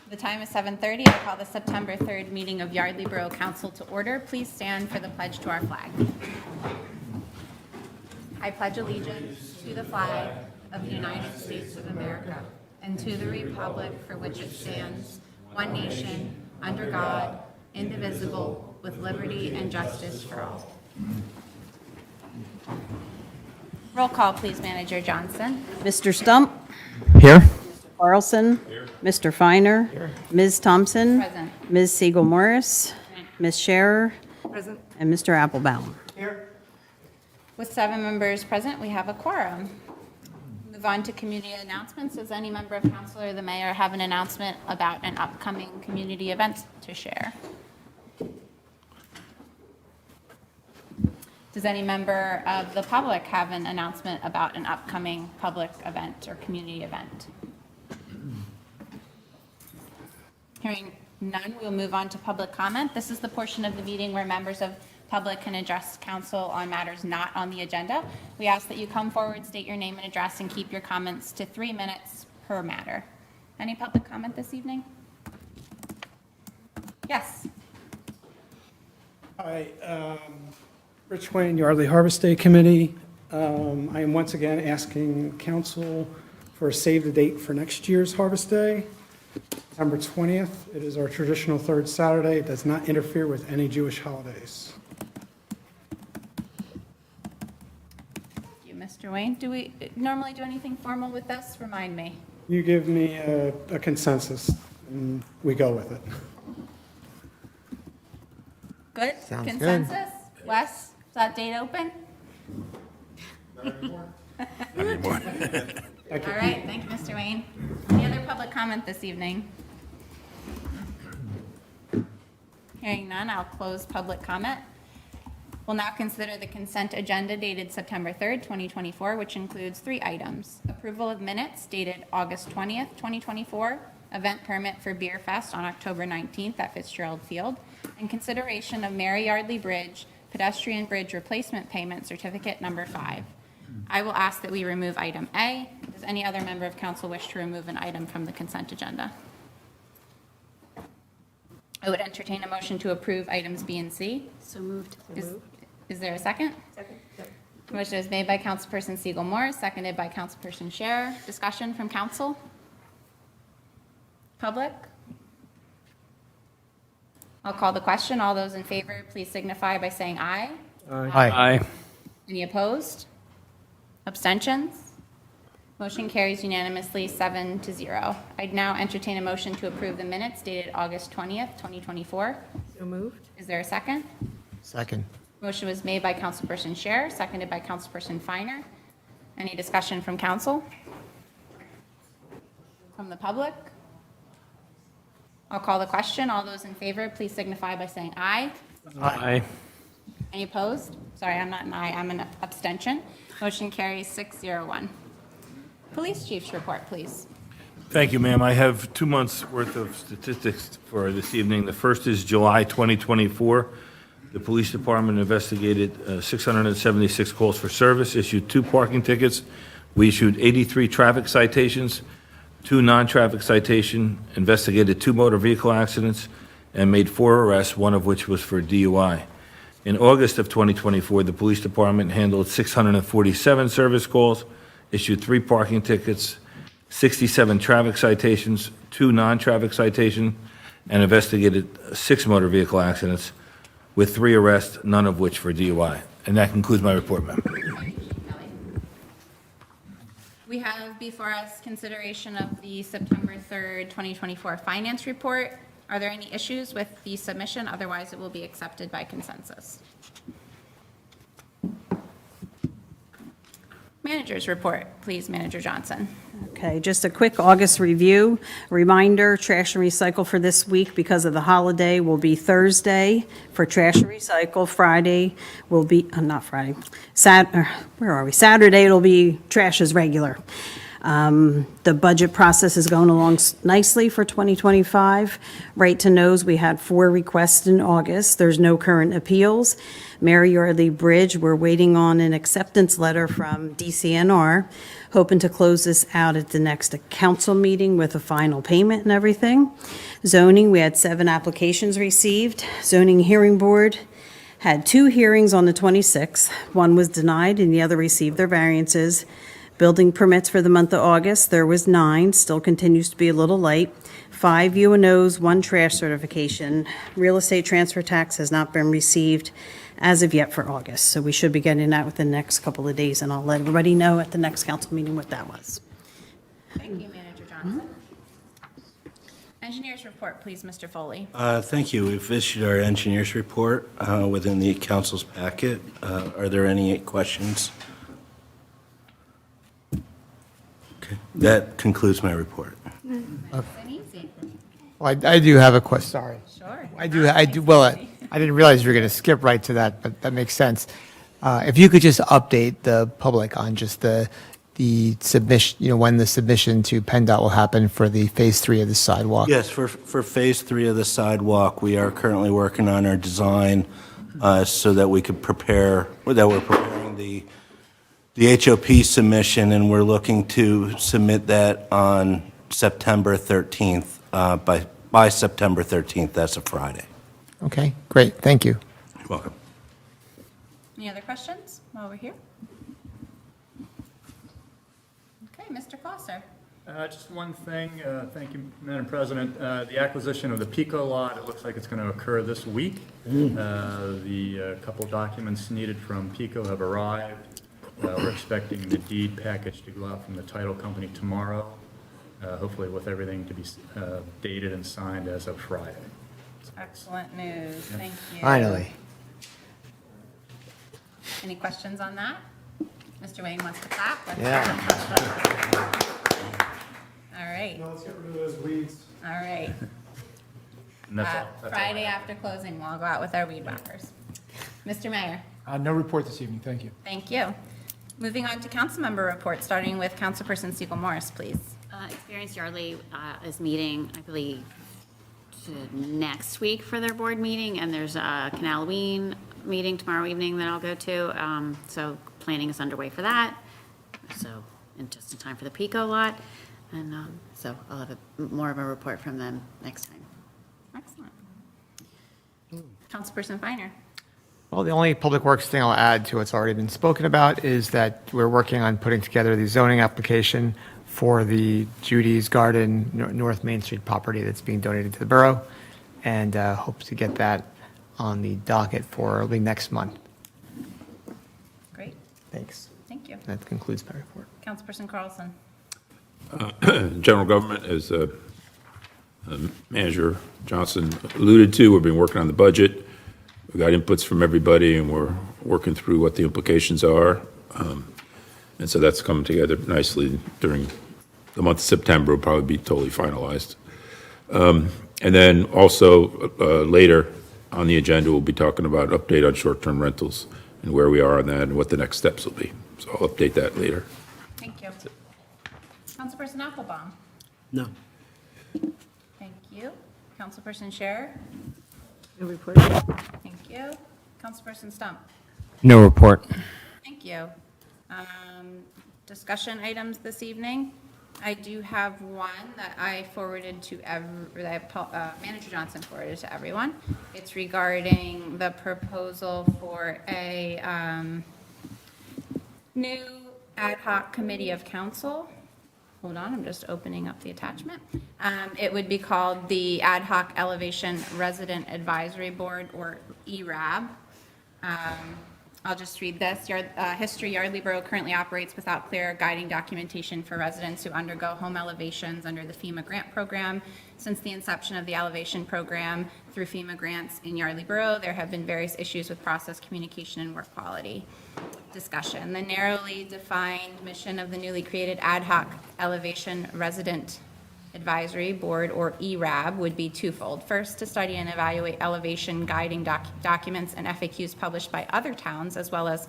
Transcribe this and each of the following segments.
The time is 7:30. I call the September 3rd meeting of Yardley Borough Council to order. Please stand for the pledge to our flag. I pledge allegiance to the flag of the United States of America and to the republic for which it stands, one nation, under God, indivisible, with liberty and justice for all. Roll call, please, Manager Johnson. Mr. Stump? Here. Mr. Carlson? Mr. Feiner? Ms. Thompson? Present. Ms. Segal-Morris? Ms. Scherer? Present. And Mr. Applebaum. With 7 members present, we have a quorum. Move on to community announcements. Does any member of council or the mayor have an announcement about an upcoming community event to share? Does any member of the public have an announcement about an upcoming public event or community event? Hearing none, we'll move on to public comment. This is the portion of the meeting where members of public can address council on matters not on the agenda. We ask that you come forward, state your name and address, and keep your comments to 3 minutes per matter. Any public comment this evening? Yes. Hi, Rich Wayne, Yardley Harvest Day Committee. I am once again asking council for a save the date for next year's Harvest Day, September 20th. It is our traditional third Saturday. It does not interfere with any Jewish holidays. Thank you, Mr. Wayne. Do we normally do anything formal with this? Remind me. You give me a consensus, and we go with it. Good? Sounds good. Consensus? Wes, is that date open? All right, thank you, Mr. Wayne. Any other public comment this evening? Hearing none, I'll close public comment. We'll now consider the consent agenda dated September 3rd, 2024, which includes 3 items. Approval of minutes dated August 20th, 2024, event permit for Beerfest on October 19th at Fitzgerald Field, and consideration of Mary Yardley Bridge Pedestrian Bridge Replacement Payment Certificate number 5. I will ask that we remove item A. Does any other member of council wish to remove an item from the consent agenda? I would entertain a motion to approve items B and C. So moved. Is there a second? Second. Motion is made by Councilperson Segal-Morris, seconded by Councilperson Scherer. Discussion from council? Public? I'll call the question. All those in favor, please signify by saying aye. Aye. Any opposed? Abstentions? Motion carries unanimously 7-0. I'd now entertain a motion to approve the minutes dated August 20th, 2024. So moved. Is there a second? Second. Motion was made by Councilperson Scherer, seconded by Councilperson Feiner. Any discussion from council? From the public? I'll call the question. All those in favor, please signify by saying aye. Aye. Any opposed? Sorry, I'm not an aye, I'm an abstention. Motion carries 6-0-1. Police chief's report, please. Thank you, ma'am. I have 2 months' worth of statistics for this evening. The first is July 2024. The police department investigated 676 calls for service, issued 2 parking tickets. We issued 83 traffic citations, 2 non-traffic citation, investigated 2 motor vehicle accidents, and made 4 arrests, one of which was for DUI. In August of 2024, the police department handled 647 service calls, issued 3 parking tickets, 67 traffic citations, 2 non-traffic citations, and investigated 6 motor vehicle accidents, with 3 arrests, none of which for DUI. And that concludes my report, ma'am. We have before us consideration of the September 3rd, 2024 finance report. Are there any issues with the submission? Otherwise, it will be accepted by consensus. Manager's report, please, Manager Johnson. Okay, just a quick August review. Reminder, trash and recycle for this week because of the holiday will be Thursday for trash and recycle. Friday will be, not Friday, where are we? Saturday it'll be trash as regular. The budget process is going along nicely for 2025. Right to knows, we had 4 requests in August. There's no current appeals. Mary Yardley Bridge, we're waiting on an acceptance letter from DCNR, hoping to close this out at the next council meeting with a final payment and everything. Zoning, we had 7 applications received. Zoning Hearing Board had 2 hearings on the 26th. One was denied and the other received their variances. Building permits for the month of August, there was 9, still continues to be a little light. 5 UNOs, 1 trash certification. Real estate transfer tax has not been received as of yet for August, so we should be getting that within the next couple of days, and I'll let everybody know at the next council meeting what that was. Thank you, Manager Johnson. Engineers report, please, Mr. Foley. Thank you. We've issued our engineers report within the council's packet. Are there any questions? Okay, that concludes my report. Nice and easy. Well, I do have a question, sorry. Sure. I do, well, I didn't realize you were going to skip right to that, but that makes sense. If you could just update the public on just the submission, when the submission to PennDOT will happen for the Phase 3 of the sidewalk. Yes, for Phase 3 of the sidewalk, we are currently working on our design so that we could prepare, that we're preparing the HOP submission, and we're looking to submit that on September 13th, by September 13th, that's a Friday. Okay, great, thank you. You're welcome. Any other questions while we're here? Okay, Mr. Foster. Just one thing, thank you, Madam President. The acquisition of the Pico lot, it looks like it's going to occur this week. The couple documents needed from Pico have arrived. We're expecting the deed package to go out from the title company tomorrow, hopefully with everything to be dated and signed as of Friday. Excellent news, thank you. Finally. Any questions on that? Mr. Wayne wants to clap. Let's Yeah. All right, Let's get rid of those weeds. all right. And that's all. That's all. Friday after closing, we'll go out with our weed whackers. Mr. Mayor, No report this evening, thank you. thank you. Moving on to council member reports, starting with Councilperson Segal-Morris, please. Experience Yardley is meeting, I believe, next week for their board meeting, and there's a Canalween meeting tomorrow evening that I'll go to. So planning is underway for that. So, and just in time for the Pico lot. And so I'll have more of a report from them next time. Excellent. Councilperson Feiner. Well, the only public works thing I'll add to what's already been spoken about is that we're working on putting together the zoning application for the Judy's Garden North Main Street property that's being donated to the borough, and hope to get that on the docket for early next month. Great, Thanks. thank you. That concludes my report. Councilperson Carlson. General government, as Manager Johnson alluded to, we've been working on the budget. We've got inputs from everybody, and we're working through what the implications are. And so that's coming together nicely during the month of September. Will probably be totally finalized. And then also later on the agenda, we'll be talking about update on short-term rentals and where we are on that and what the next steps will be. So I'll update that later. Thank you. Councilperson Applebaum. No. Thank you. Councilperson Scherer. No report. Thank you. Councilperson Stump. No report. Thank you. Discussion items this evening. I do have one that I forwarded to Manager Johnson forwarded to everyone. It's regarding the proposal for a new ad hoc committee of council. Hold on, I'm just opening up the attachment. It would be called the Ad Hoc Elevation Resident Advisory Board, or ERAB. I'll just read this. History: Yardley Borough currently operates without clear guiding documentation for residents who undergo home elevations under the FEMA grant program. Since the inception of the elevation program through FEMA grants in Yardley Borough, there have been various issues with process, communication, and work quality. Discussion. The narrowly defined mission of the newly created Ad Hoc Elevation Resident Advisory Board, or ERAB, would be twofold. First, to study and evaluate elevation guiding documents and FAQs published by other towns, as well as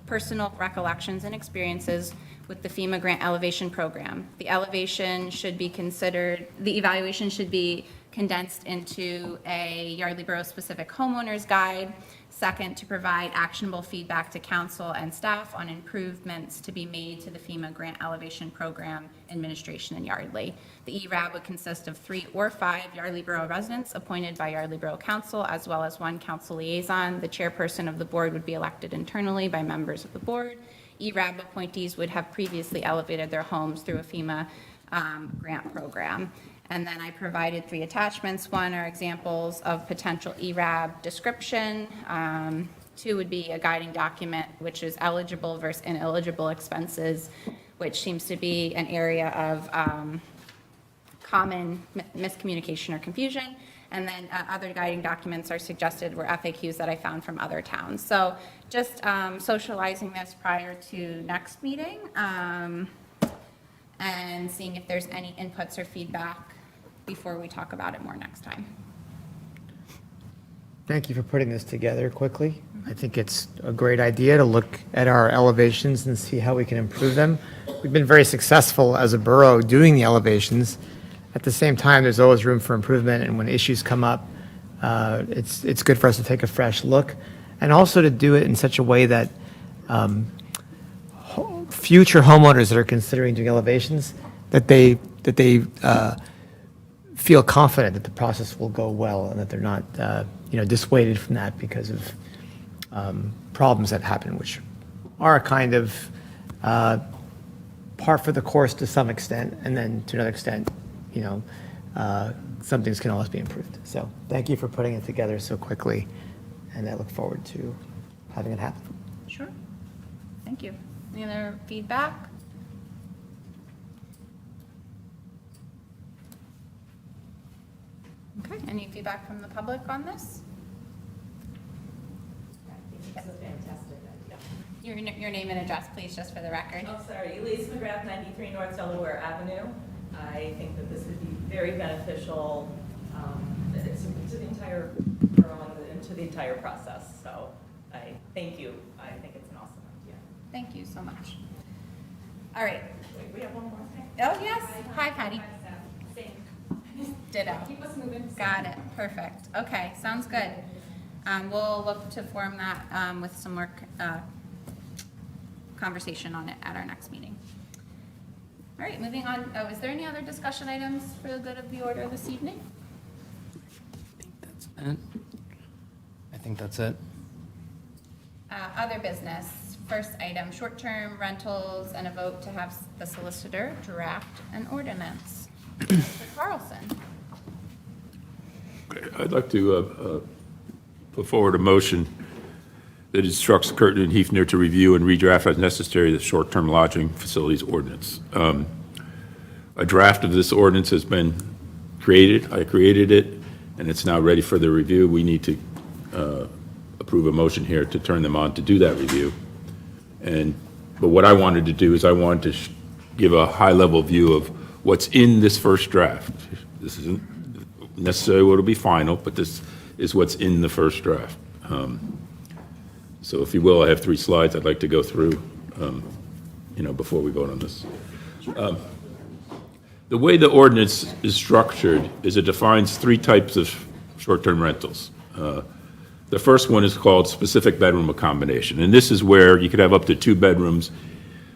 personal recollections and experiences with the FEMA grant elevation program. The evaluation should be condensed into a Yardley Borough specific homeowners guide. Second, to provide actionable feedback to council and staff on improvements to be made to the FEMA grant elevation program administration in Yardley. The ERAB would consist of 3 or 5 Yardley Borough residents appointed by Yardley Borough Council, as well as 1 council liaison. The chairperson of the board would be elected internally by members of the board. ERAB appointees would have previously elevated their homes through a FEMA grant program. And then I provided 3 attachments. 1 are examples of potential ERAB description. 2 would be a guiding document, which is eligible versus ineligible expenses, which seems to be an area of common miscommunication or confusion. And then other guiding documents are suggested were FAQs that I found from other towns. So just socializing this prior to next meeting and seeing if there's any inputs or feedback before we talk about it more next time. Thank you for putting this together quickly. I think it's a great idea to look at our elevations and see how we can improve them. We've been very successful as a borough doing the elevations. At the same time, there's always room for improvement, and when issues come up, it's good for us to take a fresh look, and also to do it in such a way that future homeowners that are considering doing elevations, that they feel confident that the process will go well and that they're not dissuaded from that because of problems that happen, which are a kind of par for the course to some extent, and then to another extent, some things can always be improved. So thank you for putting it together so quickly, and I look forward to having it happen. Sure. Thank you. Any other feedback? Okay, any feedback from the public on this? It's a fantastic idea. Your name and address, please, just for the record. Oh, sorry, Elise McGrath, 93 North Delaware Avenue. I think that this would be very beneficial to the entire borough and to the entire process. So I thank you. I think it's an awesome idea. Thank you so much. All right. Wait, we have one more thing. Oh, yes. Hi, Patty. Same. Ditto. Keep us moving. Got it. Perfect. Okay, sounds good. We'll look to form that with some more conversation on it at our next meeting. All right, moving on. Oh, is there any other discussion items for the good of the order this evening? I think that's it. Other business. First item, short-term rentals and a vote to have the solicitor draft an ordinance. Mr. Carlson. Okay, I'd like to put forward a motion that instructs Curtin and Hefner to review and redraft as necessary the short-term lodging facilities ordinance. A draft of this ordinance has been created. I created it, and it's now ready for the review. We need to approve a motion here to turn them on to do that review. But what I wanted to do is I wanted to give a high-level view of what's in this first draft. This isn't necessarily what will be final, but this is what's in the first draft. So if you will, I have 3 slides I'd like to go through, before we vote on this. The way the ordinance is structured is it defines 3 types of short-term rentals. The first one is called specific bedroom accommodation, and this is where you could have up to 2 bedrooms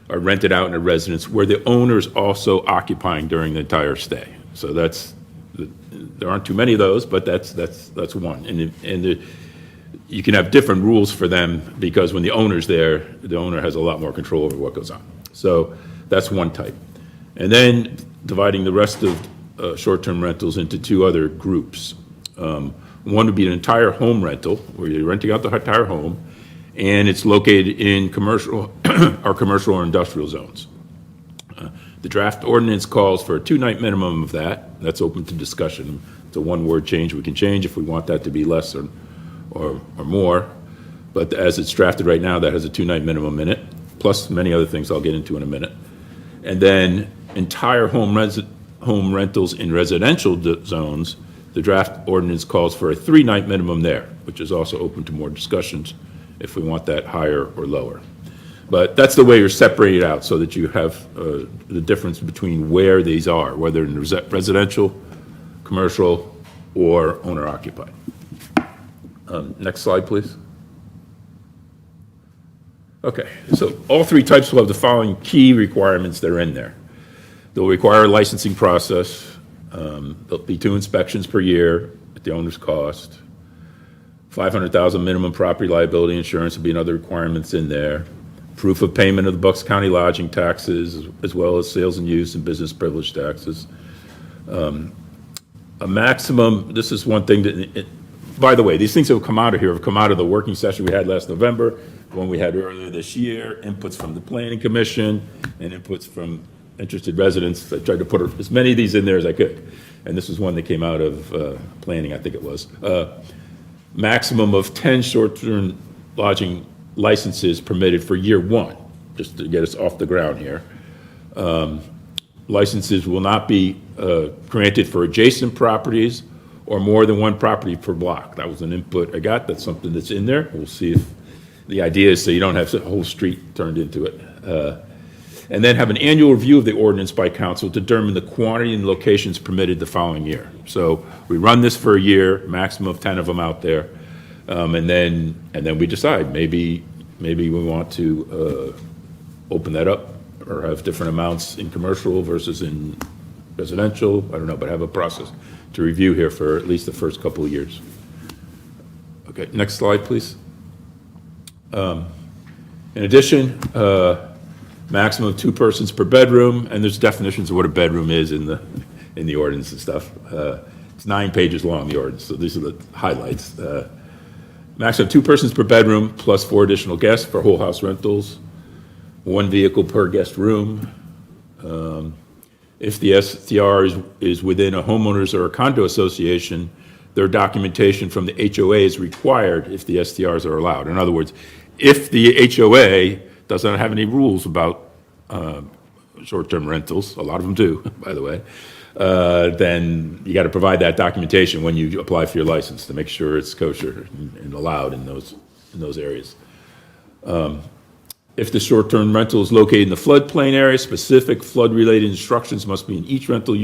are rented out in a residence where the owner is also occupying during the entire stay. So there aren't too many of those, but that's one. And you can have different rules for them because when the owner's there, the owner has a lot more control over what goes on. So that's one type. And then dividing the rest of short-term rentals into 2 other groups. One would be an entire home rental, where you're renting out the entire home, and it's located in commercial or industrial zones. The draft ordinance calls for a 2-night minimum of that. That's open to discussion. It's a 1-word change. We can change if we want that to be less or more. But as it's drafted right now, that has a 2-night minimum in it, plus many other things I'll get into in a minute. And then entire home rentals in residential zones, the draft ordinance calls for a 3-night minimum there, which is also open to more discussions if we want that higher or lower. But that's the way you're separated out, so that you have the difference between where these are, whether in residential, commercial, or owner-occupied. Next slide, please. Okay, so all three types will have the following key requirements that are in there. They'll require a licensing process. There'll be 2 inspections per year at the owner's cost. $500,000 minimum property liability insurance will be another requirements in there. Proof of payment of the Bucks County lodging taxes, as well as sales and use and business privilege taxes. A maximum, this is one thing that, by the way, these things that have come out of here have come out of the working session we had last November, one we had earlier this year, inputs from the Planning Commission, and inputs from interested residents. I tried to put as many of these in there as I could. And this is one that came out of planning, I think it was. Maximum of 10 short-term lodging licenses permitted for year 1, just to get us off the ground here. Licenses will not be granted for adjacent properties or more than 1 property per block. That was an input I got. That's something that's in there. We'll see if the idea is so you don't have the whole street turned into it. And then have an annual review of the ordinance by council to determine the quantity and locations permitted the following year. So we run this for a year, maximum of 10 of them out there, and then we decide maybe we want to open that up or have different amounts in commercial versus in residential. I don't know, but have a process to review here for at least the first couple of years. Okay, next slide, please. In addition, maximum of 2 persons per bedroom, and there's definitions of what a bedroom is in the ordinance and stuff. It's 9 pages long, the ordinance, so these are the highlights. Maximum of 2 persons per bedroom, plus 4 additional guests for whole house rentals, 1 vehicle per guest room. If the STR is within a homeowners or a condo association, their documentation from the HOA is required if the STRs are allowed. In other words, if the HOA doesn't have any rules about short-term rentals, a lot of them do, by the way, then you got to provide that documentation when you apply for your license to make sure it's kosher and allowed in those areas. If the short-term rental is located in the floodplain area, specific flood-related instructions must be in each rental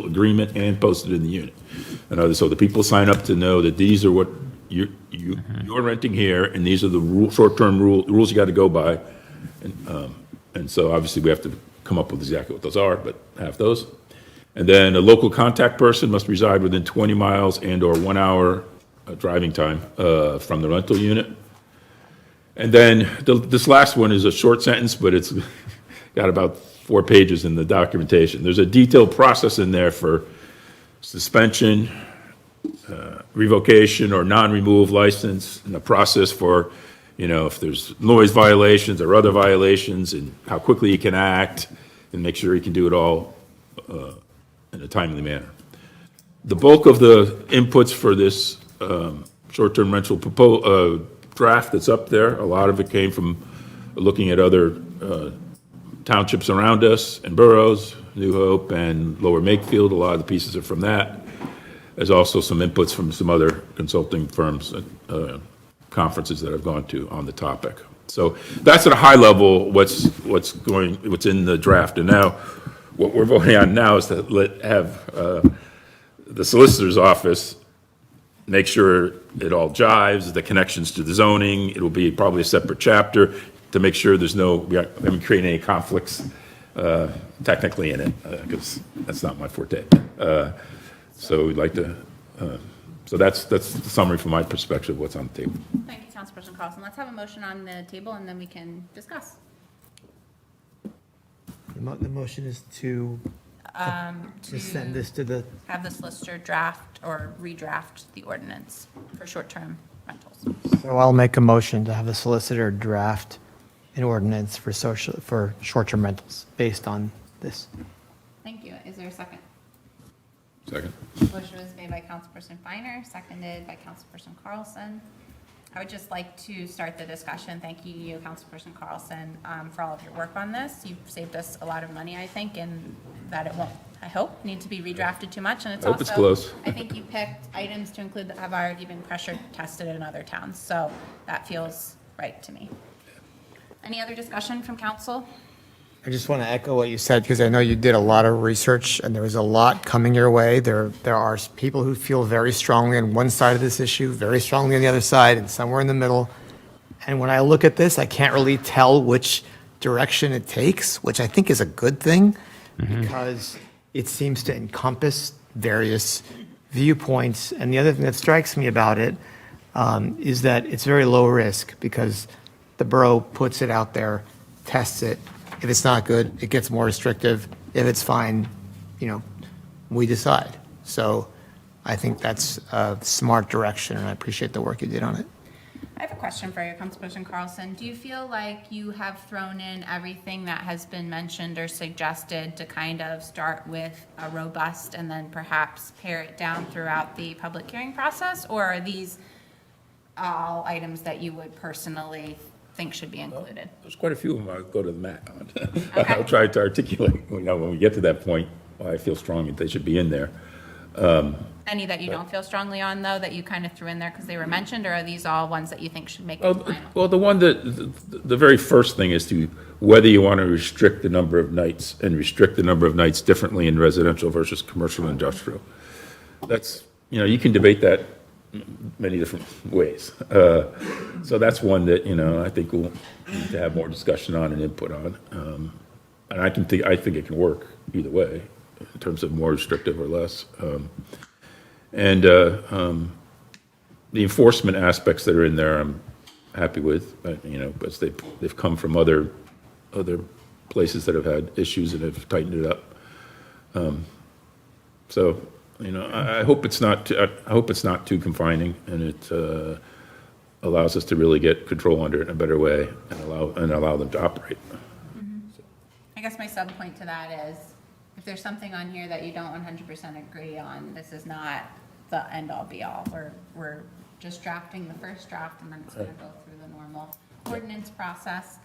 agreement and posted in the unit. So the people sign up to know that these are what you're renting here, and these are the short-term rules you got to go by. And so obviously we have to come up with exactly what those are, but have those. And then a local contact person must reside within 20 miles and or 1 hour driving time from the rental unit. And then this last one is a short sentence, but it's got about 4 pages in the documentation. There's a detailed process in there for suspension, revocation or non-removal of license, and a process for, if there's noise violations or other violations, and how quickly you can act, and make sure you can do it all in a timely manner. The bulk of the inputs for this short-term rental draft that's up there, a lot of it came from looking at other townships around us and boroughs, New Hope and Lower Makefield. A lot of the pieces are from that. There's also some inputs from some other consulting firms, conferences that I've gone to on the topic. So that's at a high level what's in the draft. And now, what we're voting on now is to have the solicitor's office make sure it all jives, the connections to the zoning. It'll be probably a separate chapter to make sure we haven't created any conflicts technically in it, because that's not my forte. So we'd like to, so that's the summary from my perspective of what's on the table. Thank you, Councilperson Carlson. Let's have a motion on the table, and then we can discuss. The motion is to send this to the, Have the solicitor draft or redraft the ordinance for short-term rentals. so I'll make a motion to have the solicitor draft an ordinance for short-term rentals based on this. Thank you. Is there a second? Second. Motion was made by Councilperson Feiner, seconded by Councilperson Carlson. I would just like to start the discussion. Thanking you, Councilperson Carlson, for all of your work on this. You've saved us a lot of money, I think, and that it won't, I hope, need to be redrafted too much. And it's I hope also, it's close. I think you picked items to include that have already been pressure tested in other towns. So that feels right to me. Any other discussion from council? I just want to echo what you said, because I know you did a lot of research, and there was a lot coming your way. There are people who feel very strongly on one side of this issue, very strongly on the other side, and somewhere in the middle. And when I look at this, I can't really tell which direction it takes, which I think is a good thing, because it seems to encompass various viewpoints. And the other thing that strikes me about it is that it's very low risk, because the borough puts it out there, tests it. If it's not good, it gets more restrictive. If it's fine, we decide. So I think that's a smart direction, and I appreciate the work you did on it. I have a question for you, Councilperson Carlson. Do you feel like you have thrown in everything that has been mentioned or suggested to kind of start with a robust and then perhaps pare it down throughout the public hearing process? Or are these all items that you would personally think should be included? There's quite a few of them I'll go to the mat on. I'll try to articulate, when we get to that point, why I feel strongly that they should be in there. Any that you don't feel strongly on, though, that you kind of threw in there because they were mentioned, or are these all ones that you think should make it final? Well, the one the very first thing is to whether you want to restrict the number of nights and restrict the number of nights differently in residential versus commercial and industrial. That's, you can debate that many different ways. So that's one that, I think we'll need to have more discussion on and input on. And I think it can work either way in terms of more restrictive or less. And the enforcement aspects that are in there, I'm happy with, because they've come from other places that have had issues and have tightened it up. So, I hope it's not too confining, and it allows us to really get control under it in a better way and allow them to operate. I guess my sub point to that is, if there's something on here that you don't 100% agree on, this is not the end-all be-all. We're just drafting the first draft, and then it's going to go through the normal ordinance process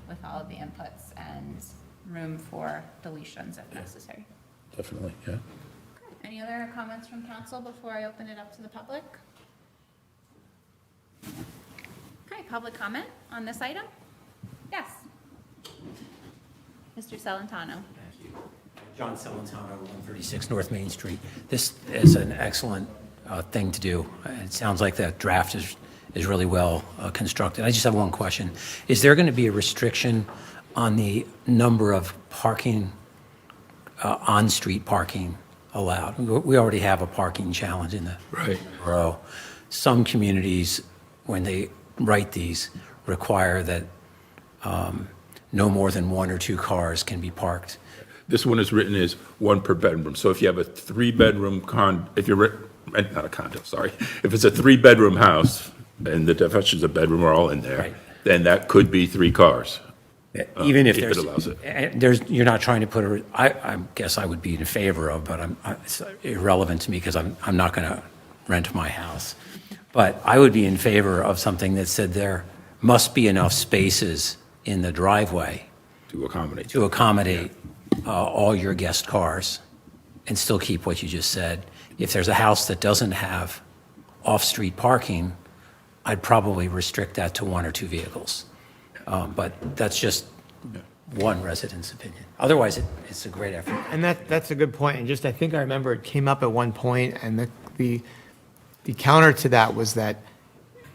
with all of the inputs and room for deletions if necessary. Definitely, yeah. Any other comments from council before I open it up to the public? Okay, public comment on this item? Yes. Mr. Celentano. John Celentano, 136 North Main Street. This is an excellent thing to do. It sounds like that draft is really well constructed. I just have one question. Is there going to be a restriction on the number of parking, on-street parking allowed? We already have a parking challenge in the borough. Some communities, when they write these, require that no more than one or two cars can be parked. This one is written as one per bedroom. So if you have a three-bedroom not a condo, sorry. If it's a three-bedroom house and the definitions of bedroom are all in there, then that could be 3 cars. Even if it allows it. You're not trying to put I guess I would be in favor of, but it's irrelevant to me because I'm not going to rent my house. But I would be in favor of something that said there must be enough spaces in the driveway to accommodate all your guest cars and still keep what you just said. If there's a house that doesn't have off-street parking, I'd probably restrict that to 1 or 2 vehicles. But that's just one resident's opinion. Otherwise, it's a great effort. And that's a good point. And just, I think I remember it came up at one point, and the counter to that was that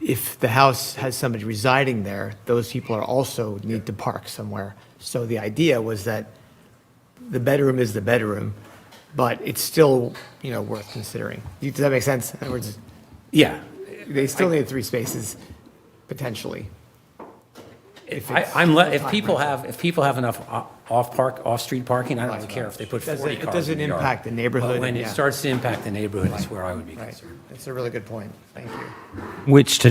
if the house has somebody residing there, those people are also need to park somewhere. So the idea was that the bedroom is the bedroom, but it's still, worth considering. Does that make sense? In other words, yeah, they still need 3 spaces potentially. If people have enough off-street parking, I don't really care if they put 40 cars It doesn't in the yard. impact the neighborhood. But when it starts to impact the neighborhood, that's where I would be concerned. That's a really good point. Thank you. Which to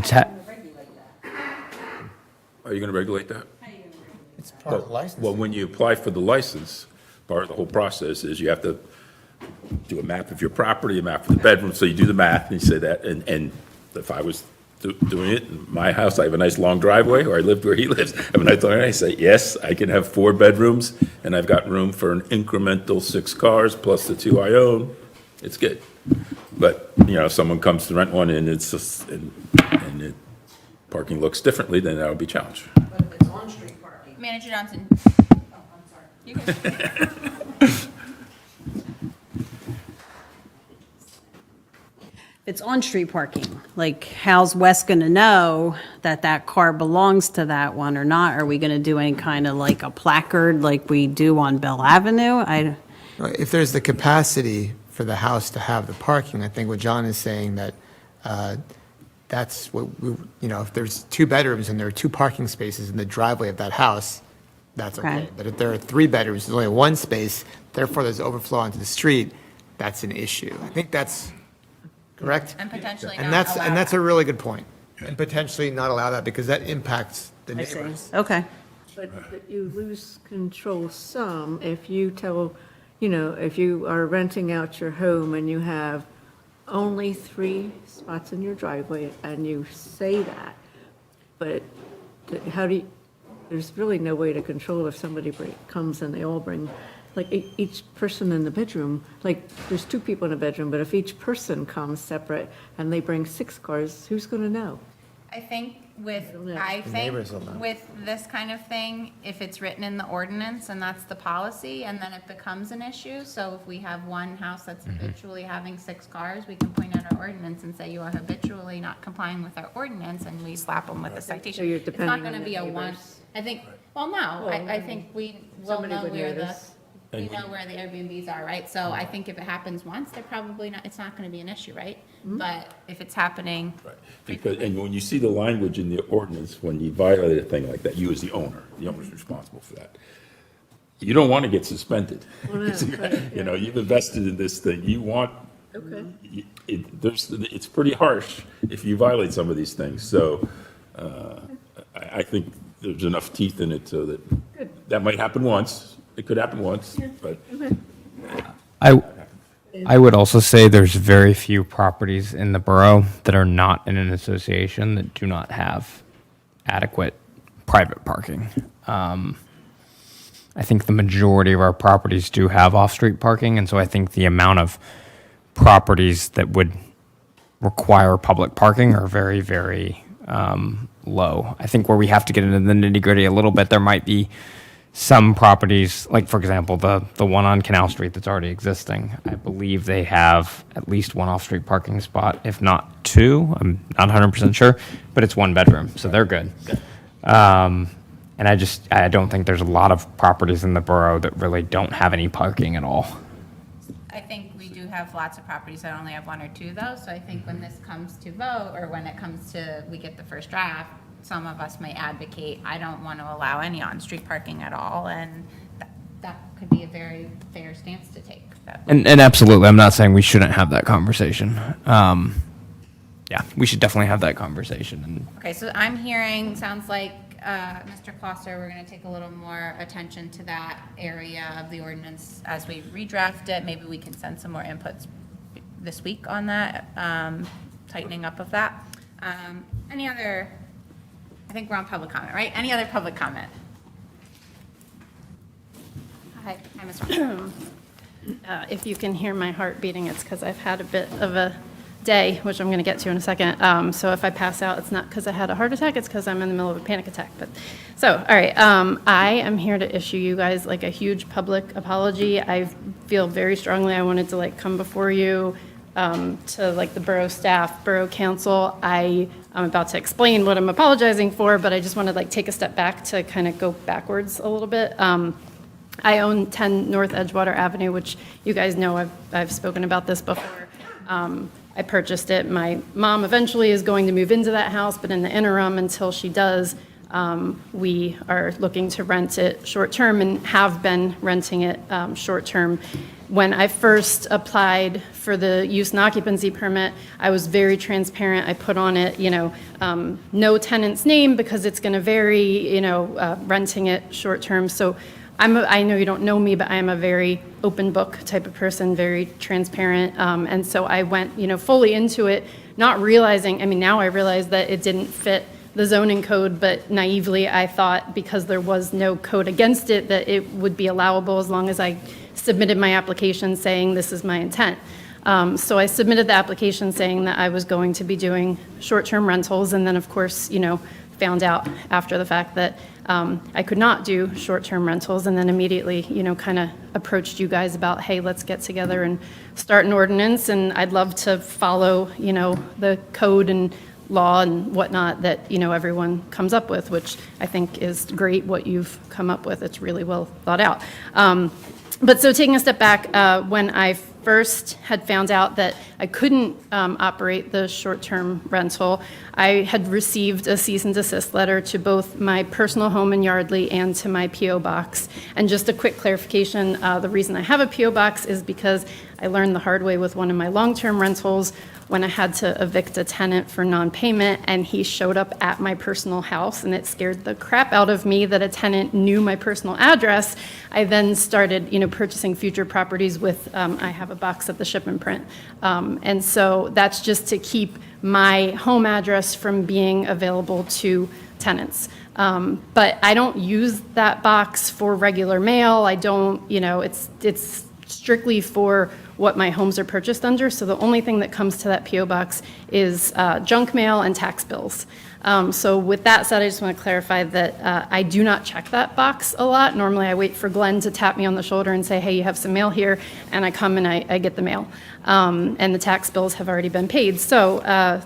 Are you going to regulate that? It's part of the license. Well, when you apply for the license, part of the whole process is you have to do a map of your property, a map of the bedroom, so you do the math, and you say that, and if I was doing it in my house, I have a nice long driveway, or I lived where he lives, I have a nice long driveway, I say, yes, I can have 4 bedrooms, and I've got room for an incremental 6 cars, plus the 2 I own, it's good. But, if someone comes to rent one and it's just, and parking looks differently, then that would be challenged. But if on-street parking. Manager Johnson. Oh, I'm sorry. You can. It's on-street parking. Like, how's Wes going to know that that car belongs to that one or not? Are we going to do any kind of like a placard like we do on Bell Avenue? If there's the capacity for the house to have the parking, I think what John is saying that that's what, if there's 2 bedrooms and there are 2 parking spaces in the driveway of that house, that's okay. Okay. But if there are 3 bedrooms, there's only 1 space, therefore there's overflow onto the street, that's an issue. I think that's correct? And potentially And not that's a really good point. And potentially not allow that because that impacts the I see. neighbors. Okay. But you lose control some if you tell, if you are renting out your home and you have only 3 spots in your driveway and you say that, but how do you, there's really no way to control if somebody comes and they all bring, like each person in the bedroom, like there's 2 people in a bedroom, but if each person comes separate and they bring 6 cars, who's going to know? I think with this kind of thing, if it's written in the ordinance and that's the policy, and then it becomes an issue, so if we have one house that's habitually having 6 cars, we can point out our ordinance and say you are habitually not complying with our ordinance, and we slap them with a citation. So you're It's not depending gonna on be the a one, neighbors. I think, well, no, I think we will somebody know would where hear the, this. we know where the Airbnbs are, right? So I think if it happens once, they're probably not, it's not gonna be an issue, right? But if it's happening, Because, and when you see the language in the ordinance, when you violate a thing like that, you as the owner's responsible for that. You don't want to get suspended. You've invested in this thing. You want, it's pretty harsh if you violate some of these things. So I think there's enough teeth in it so that might happen once. It could happen once, but. I would also say there's very few properties in the borough that are not in an association that do not have adequate private parking. I think the majority of our properties do have off-street parking, and so I think the amount of properties that would require public parking are very, very low. I think where we have to get into the nitty-gritty a little bit, there might be some properties, like for example, the one on Canal Street that's already existing. I believe they have at least 1 off-street parking spot, if not 2. I'm not 100% sure, but it's 1 bedroom, so they're good. And I don't think there's a lot of properties in the borough that really don't have any parking at all. I think we do have lots of properties that only have 1 or 2 though, so I think when this comes to vote, or when it comes to, we get the first draft, some of us may advocate, I don't want to allow any on-street parking at all, and that could be a very fair stance to take. And absolutely, I'm not saying we shouldn't have that conversation. Yeah, we should definitely have that conversation. Okay, so I'm hearing, sounds like, Mr. Klosser, we're going to take a little more attention to that area of the ordinance as we redraft it. Maybe we can send some more inputs this week on that, tightening up of that. Any other, I think we're on public comment, right? Any other public comment? Hi, Ms. Ross. If you can hear my heart beating, it's because I've had a bit of a day, which I'm going to get to in a second. So if I pass out, it's not because I had a heart attack, it's because I'm in the middle of a panic attack. So, all right, I am here to issue you guys like a huge public apology. I feel very strongly I wanted to come before you, to the borough staff, borough council. I'm about to explain what I'm apologizing for, but I just want to take a step back to kind of go backwards a little bit. I own 10 North Edgewater Avenue, which you guys know I've spoken about this before. I purchased it. My mom eventually is going to move into that house, but in the interim, until she does, we are looking to rent it short-term and have been renting it short-term. When I first applied for the use and occupancy permit, I was very transparent. I put on it, no tenant's name because it's going to vary, renting it short-term. So I know you don't know me, but I am a very open book type of person, very transparent. And so I went, fully into it, not realizing, now I realize that it didn't fit the zoning code, but naively I thought because there was no code against it that it would be allowable as long as I submitted my application saying this is my intent. So I submitted the application saying that I was going to be doing short-term rentals, and then of course, found out after the fact that I could not do short-term rentals, and then immediately, kind of approached you guys about, hey, let's get together and start an ordinance, and I'd love to follow, the code and law and whatnot that, everyone comes up with, which I think is great what you've come up with. It's really well thought out. But so taking a step back, when I first had found out that I couldn't operate the short-term rental, I had received a cease and desist letter to both my personal home in Yardley and to my P.O. box. And just a quick clarification, the reason I have a P.O. box is because I learned the hard way with one of my long-term rentals when I had to evict a tenant for non-payment, and he showed up at my personal house, and it scared the crap out of me that a tenant knew my personal address. I then started, purchasing future properties with, I have a box at the ship and print. And so that's just to keep my home address from being available to tenants. But I don't use that box for regular mail. I don't, it's strictly for what my homes are purchased under. So the only thing that comes to that P.O. box is junk mail and tax bills. So with that said, I just want to clarify that I do not check that box a lot. Normally I wait for Glenn to tap me on the shoulder and say, hey, you have some mail here, and I come and I get the mail. And the tax bills have already been paid. So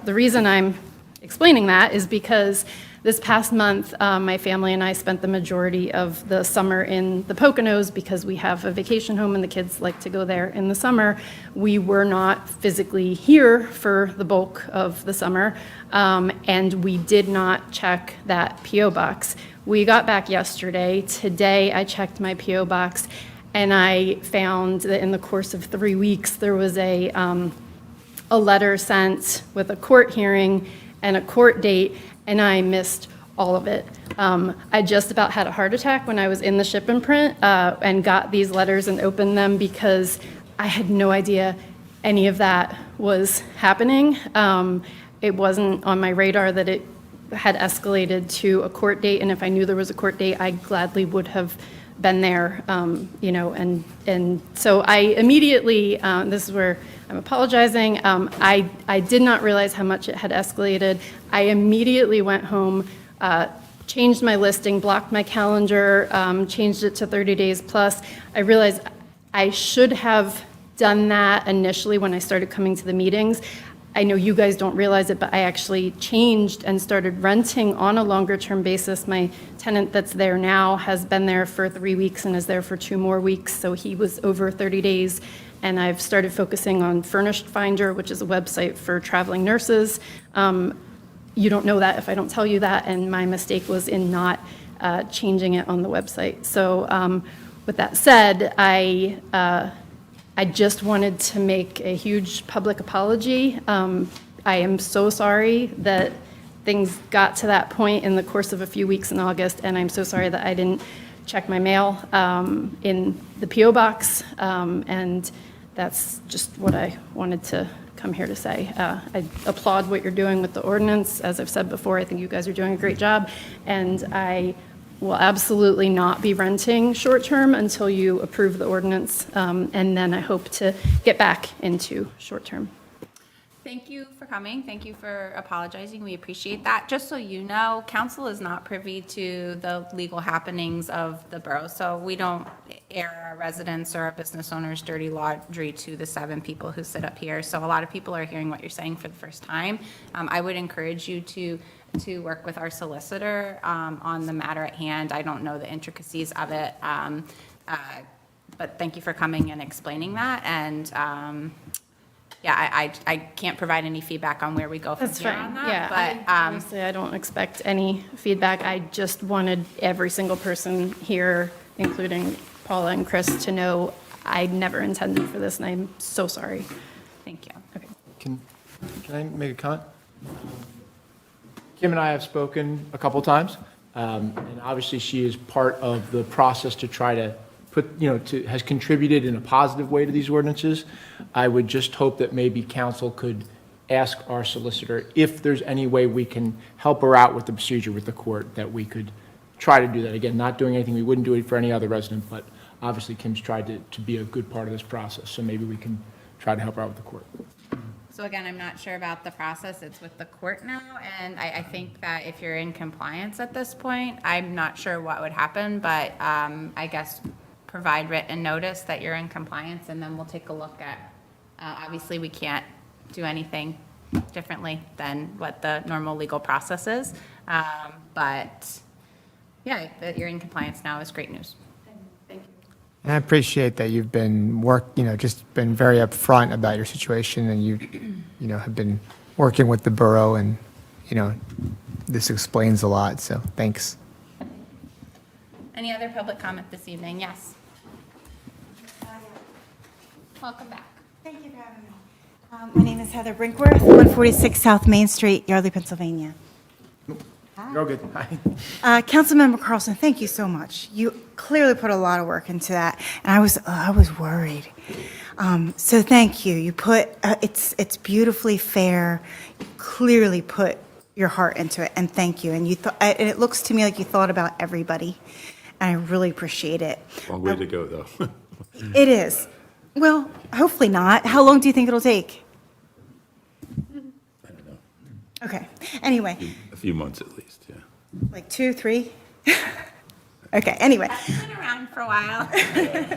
the reason I'm explaining that is because this past month, my family and I spent the majority of the summer in the Poconos because we have a vacation home and the kids like to go there in the summer. We were not physically here for the bulk of the summer, and we did not check that P.O. box. We got back yesterday. Today, I checked my P.O. box, and I found that in the course of 3 weeks, there was a letter sent with a court hearing and a court date, and I missed all of it. I just about had a heart attack when I was in the ship and print and got these letters and opened them because I had no idea any of that was happening. It wasn't on my radar that it had escalated to a court date, and if I knew there was a court date, I gladly would have been there, and so I immediately, this is where I'm apologizing, I did not realize how much it had escalated. I immediately went home, changed my listing, blocked my calendar, changed it to 30 days plus. I realized I should have done that initially when I started coming to the meetings. I know you guys don't realize it, but I actually changed and started renting on a longer term basis. My tenant that's there now has been there for 3 weeks and is there for 2 more weeks, so he was over 30 days. And I've started focusing on Furnished Finder, which is a website for traveling nurses. You don't know that if I don't tell you that, and my mistake was in not changing it on the website. So with that said, I just wanted to make a huge public apology. I am so sorry that things got to that point in the course of a few weeks in August, and I'm so sorry that I didn't check my mail in the P.O. box, and that's just what I wanted to come here to say. I applaud what you're doing with the ordinance. As I've said before, I think you guys are doing a great job, and I will absolutely not be renting short-term until you approve the ordinance, and then I hope to get back into short-term. Thank you for coming. Thank you for apologizing. We appreciate that. Just so you know, council is not privy to the legal happenings of the borough, so we don't air our residents or our business owners' dirty laundry to the 7 people who sit up here. So a lot of people are hearing what you're saying for the first time. I would encourage you to work with our solicitor on the matter at hand. I don't know the intricacies of it, but thank you for coming and explaining that. And yeah, I can't provide any feedback on where we go from That's here fine. on that. Yeah, But honestly, I don't expect any feedback. I just wanted every single person here, including Paula and Chris, to know I never intended for this, and I'm so sorry. Thank you. Okay. Can I make a comment? Kim and I have spoken a couple times, and obviously she is part of the process to try to put, has contributed in a positive way to these ordinances. I would just hope that maybe council could ask our solicitor if there's any way we can help her out with the procedure with the court, that we could try to do that. Again, not doing anything, we wouldn't do it for any other resident, but obviously Kim's tried to be a good part of this process, so maybe we can try to help her out with the court. So again, I'm not sure about the process. It's with the court now, and I think that if you're in compliance at this point, I'm not sure what would happen, but I guess provide written notice that you're in compliance, and then we'll take a look at, obviously, we can't do anything differently than what the normal legal process is. But yeah, that you're in compliance now is great news. Thank you. And I appreciate that you've been just been very upfront about your situation, and you have been working with the borough, and, this explains a lot, so thanks. Any other public comment this evening? Yes. Welcome back. Thank you for having me. My name is Heather Brinkworth, 146 South Main Street, Yardley, Pennsylvania. You're all good. Hi. Councilmember Carlson, thank you so much. You clearly put a lot of work into that, and I was worried. So thank you. You put it's beautifully fair. You clearly put your heart into it, and thank you. And and it looks to me like you thought about everybody, and I really appreciate it. Long way to go, though. It is. Well, hopefully not. How long do you think it'll take? I don't know. Okay. Anyway, A few months at least, yeah. like 2, 3? Okay, anyway. That's been around for a while.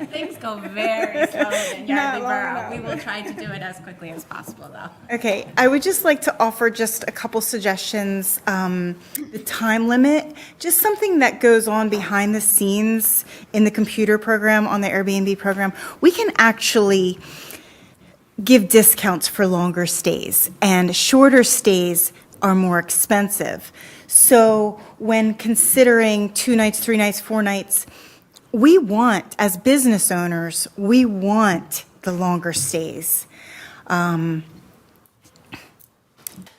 Things go very slowly in Yardley Borough. We will try to do it as quickly as possible, though. Okay, I would just like to offer just a couple suggestions. The time limit, just something that goes on behind the scenes in the computer program, on the Airbnb program. We can actually give discounts for longer stays, and shorter stays are more expensive. So when considering 2 nights, 3 nights, 4 nights, we want, as business owners, we want the longer stays. And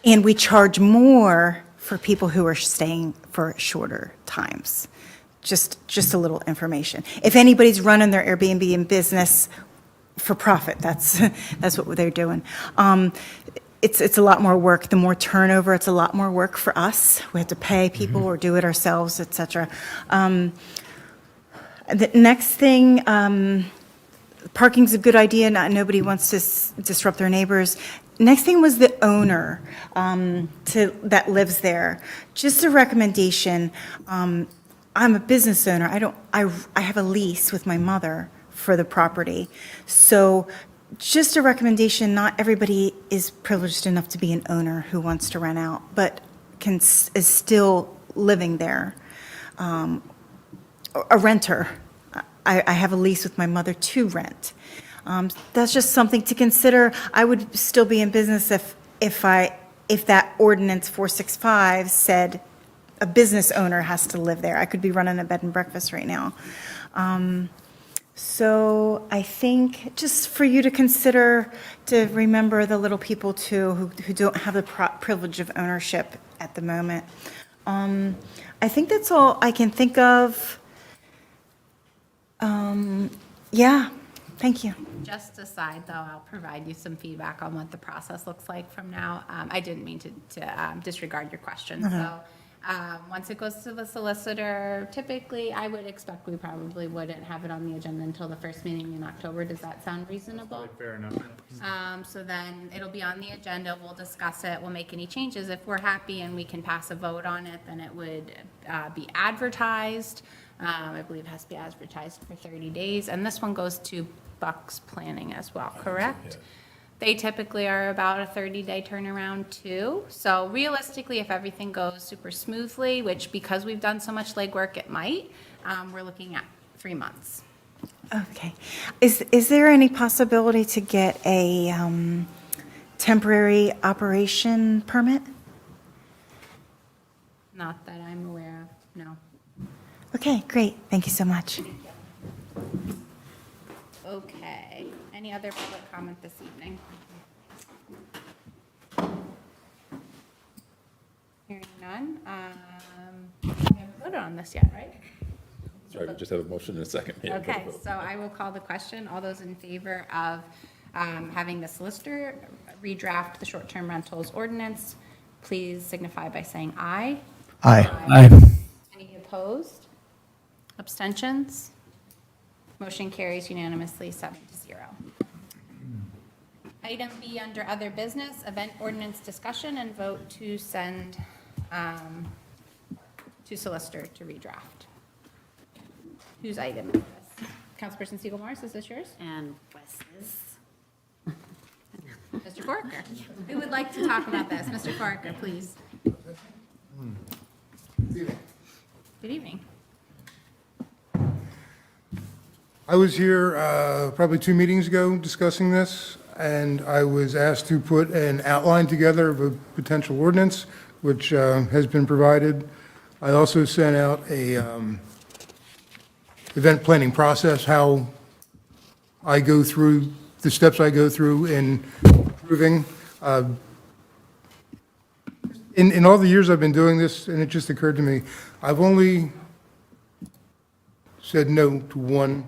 we charge more for people who are staying for shorter times. Just a little information. If anybody's running their Airbnb in business for profit, that's what they're doing. It's a lot more work. The more turnover, it's a lot more work for us. We have to pay people or do it ourselves, et cetera. The next thing, parking's a good idea. Nobody wants to disrupt their neighbors. Next thing was the owner that lives there. Just a recommendation. I'm a business owner. I have a lease with my mother for the property. So just a recommendation, not everybody is privileged enough to be an owner who wants to rent out, but is still living there. A renter. I have a lease with my mother to rent. That's just something to consider. I would still be in business if that ordinance 465 said a business owner has to live there. I could be running a bed and breakfast right now. So I think just for you to consider, to remember the little people too who don't have the privilege of ownership at the moment. I think that's all I can think of. Yeah, thank you. Just aside, though, I'll provide you some feedback on what the process looks like from now. I didn't mean to disregard your question. So once it goes to the solicitor, typically, I would expect we probably wouldn't have it on the agenda until the first meeting in October. Does that sound reasonable? Fair enough. So then it'll be on the agenda. We'll discuss it. We'll make any changes. If we're happy and we can pass a vote on it, then it would be advertised. I believe it has to be advertised for 30 days. And this one goes to Bucks Planning as well, correct? They typically are about a 30-day turnaround too. So realistically, if everything goes super smoothly, which because we've done so much legwork, it might, we're looking at 3 months. Okay. Is there any possibility to get a temporary operation permit? Not that I'm aware of, no. Okay, great. Thank you so much. Okay. Any other public comment this evening? Hearing none. We haven't voted on this yet, right? Sorry, we just have a motion in a second. Yeah, Okay, vote. so I will call the question. All those in favor of having the solicitor redraft the short-term rentals ordinance, please signify by saying aye. Aye. Any opposed? Abstentions? Motion carries unanimously 7-0. Item B under other business, event ordinance discussion and vote to send to solicitor to redraft. Whose item is this? Councilperson Segal-Morris, is this yours? And Wes's. Mr. Foraker, who would like to talk about this? Mr. Foraker, please. Good evening. I was here probably 2 meetings ago discussing this, and I was asked to put an outline together of a potential ordinance, which has been provided. I also sent out a event planning process, how I go through, the steps I go through in approving. In all the years I've been doing this, and it just occurred to me, I've only said no to one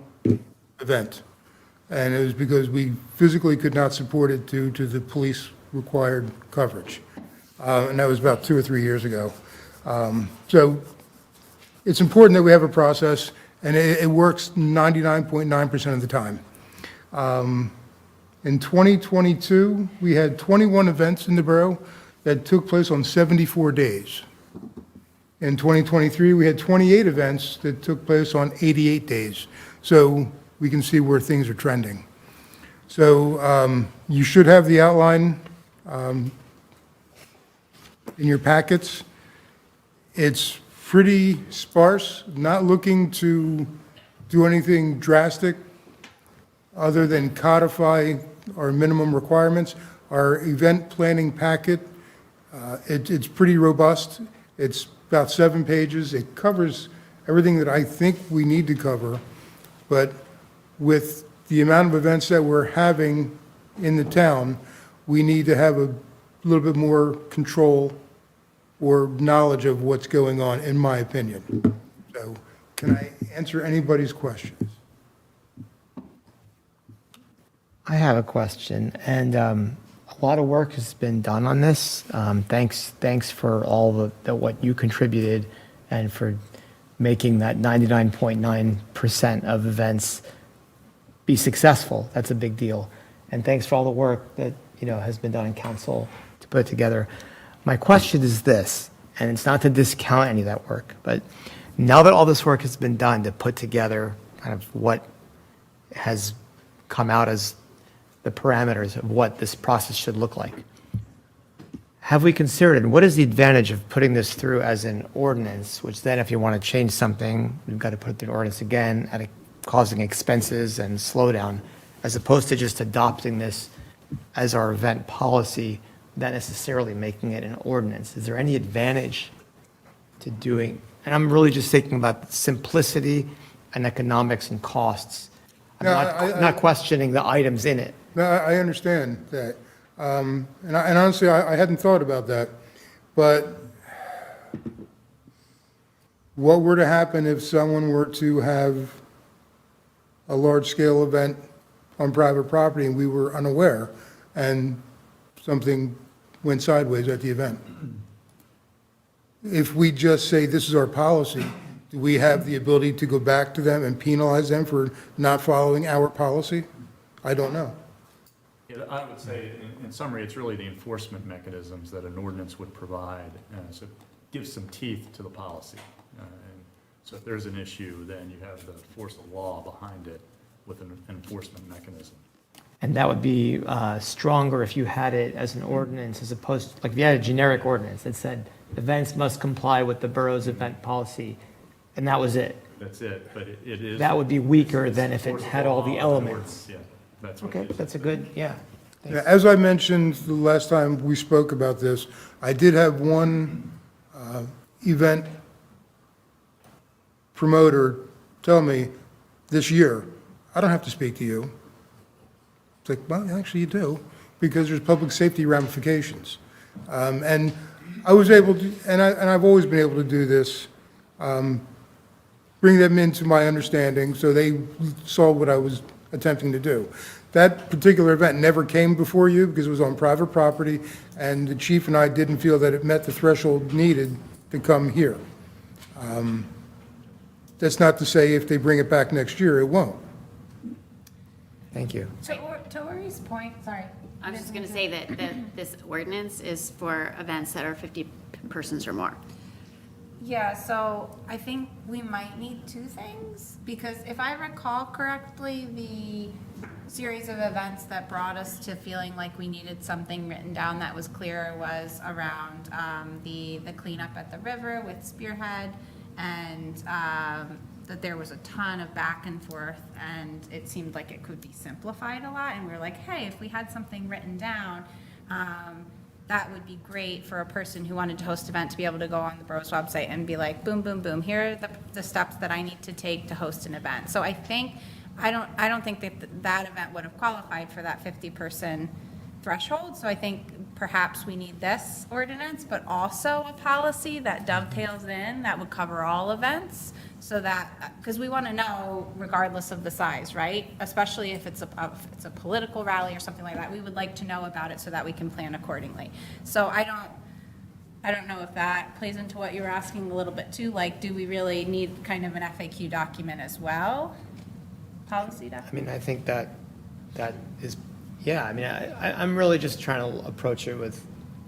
event, and it was because we physically could not support it due to the police required coverage, and that was about 2 or 3 years ago. So it's important that we have a process, and it works 99.9% of the time. In 2022, we had 21 events in the borough that took place on 74 days. In 2023, we had 28 events that took place on 88 days. So we can see where things are trending. So you should have the outline in your packets. It's pretty sparse, not looking to do anything drastic other than codify our minimum requirements. Our event planning packet, it's pretty robust. It's about 7 pages. It covers everything that I think we need to cover, but with the amount of events that we're having in the town, we need to have a little bit more control or knowledge of what's going on, in my opinion. So can I answer anybody's questions? I have a question, and a lot of work has been done on this. Thanks for all the what you contributed and for making that 99.9% of events be successful. That's a big deal. And thanks for all the work that has been done in council to put it together. My question is this, and it's not to discount any of that work, but now that all this work has been done to put together kind of what has come out as the parameters of what this process should look like, have we considered, what is the advantage of putting this through as an ordinance, which then if you want to change something, we've got to put it through an ordinance again, causing expenses and slowdown, as opposed to just adopting this as our event policy, not necessarily making it an ordinance? Is there any advantage to doing, and I'm really just thinking about simplicity and economics and costs. I'm not questioning the items in it. No, I understand that. And honestly, I hadn't thought about that. But what were to happen if someone were to have a large-scale event on private property and we were unaware and something went sideways at the event? If we just say this is our policy, do we have the ability to go back to them and penalize them for not following our policy? I don't know. Yeah, I would say, in summary, it's really the enforcement mechanisms that an ordinance would provide. So it gives some teeth to the policy. And so if there's an issue, then you have the force of law behind it with an enforcement mechanism. And that would be stronger if you had it as an ordinance as opposed to, like if you had a generic ordinance that said events must comply with the borough's event policy, and that was it. That's it, but it is. That would be weaker than if it force of had all law the of an elements. ordinance. Yeah, that's what Okay, it is. that's a good, yeah. Yeah, as I mentioned the last time we spoke about this, I did have one event promoter tell me this year, I don't have to speak to you. It's like, well, actually you do, because there's public safety ramifications. And I was able to, and I've always been able to do this, bring them into my understanding so they saw what I was attempting to do. That particular event never came before you because it was on private property, and the chief and I didn't feel that it met the threshold needed to come here. That's not to say if they bring it back next year, it won't. Thank you. To Ori's point, sorry, I was just going to say that this ordinance is for events that are 50 persons or more. Yeah, so I think we might need two things, because if I recall correctly, the series of events that brought us to feeling like we needed something written down that was clearer was around the cleanup at the river with Spearhead, and that there was a ton of back and forth, and it seemed like it could be simplified a lot, and we were like, hey, if we had something written down, that would be great for a person who wanted to host an event to be able to go on the borough's website and be like, boom, boom, boom, here are the steps that I need to take to host an event. So I don't think that event would have qualified for that 50-person threshold. So I think perhaps we need this ordinance, but also a policy that dovetails in, that would cover all events, so that, because we want to know regardless of the size, right? Especially if it's a political rally or something like that, we would like to know about it so that we can plan accordingly. So I don't know if that plays into what you were asking a little bit too, like, do we really need kind of an FAQ document as well? Policy document? I mean, I think that is, yeah, I mean, I'm really just trying to approach it with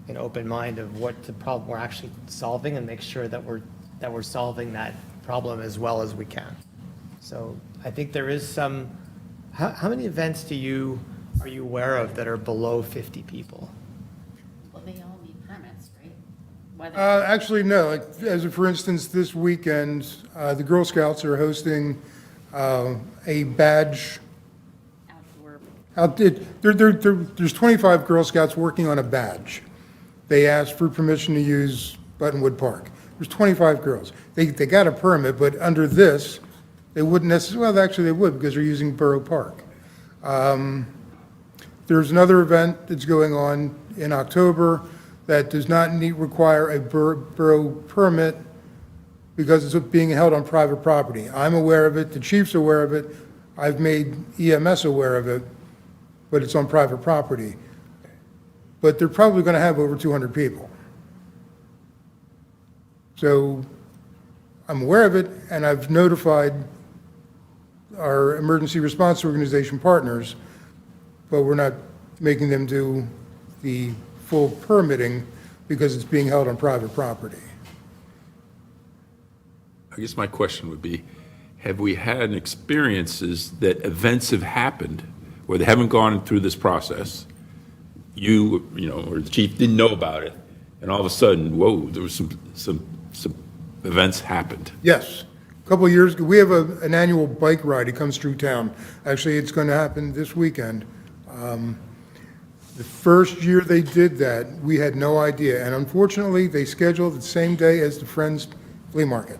an open mind of what the problem we're actually solving, and make sure that we're solving that problem as well as we can. So I think there is some, how many events are you aware of that are below 50 people? Well, they all need permits, right? Actually, no. As for instance, this weekend, the Girl Scouts are hosting a badge. There's 25 Girl Scouts working on a badge. They asked for permission to use Buttonwood Park. There's 25 girls. They got a permit, but under this, they wouldn't necessarily, well, actually they would, because they're using Borough Park. There's another event that's going on in October that does not require a borough permit because it's being held on private property. I'm aware of it, the chief's aware of it, I've made EMS aware of it, but it's on private property. But they're probably going to have over 200 people. So I'm aware of it, and I've notified our emergency response organization partners, but we're not making them do the full permitting because it's being held on private property. I guess my question would be, have we had experiences that events have happened where they haven't gone through this process, you know, or the chief didn't know about it, and all of a sudden, whoa, there was some events happened? Yes. A couple of years ago, we have an annual bike ride. It comes through town. Actually, it's going to happen this weekend. The first year they did that, we had no idea. And unfortunately, they scheduled the same day as the Friends Flea Market.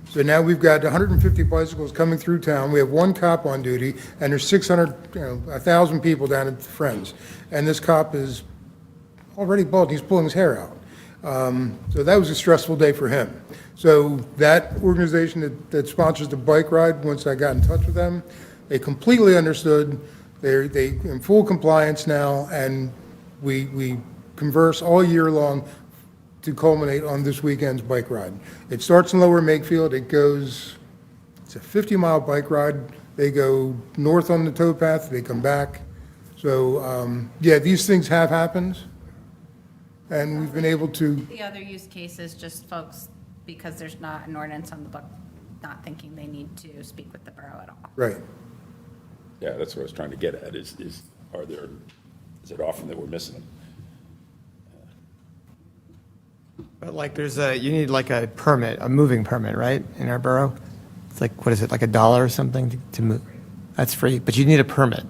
So now we've got 150 bicycles coming through town. We have one cop on duty, and there's 1,000 people down at the Friends. And this cop is already bald. He's pulling his hair out. So that was a stressful day for him. So that organization that sponsors the bike ride, once I got in touch with them, they completely understood. They're in full compliance now, and we converse all year long to culminate on this weekend's bike ride. It starts in Lower Makefield. It's a 50-mile bike ride. They go north on the towpath. They come back. So, yeah, these things have happened, and we've been able to. The other use case is just folks, because there's not an ordinance on the book, not thinking they need to speak with the borough at all. Right. Yeah, that's what I was trying to get at, is it often that we're missing them? But like you need like a permit, a moving permit, right, in our borough? It's like, what is it, like $1 or something to move? That's free, but you need a permit.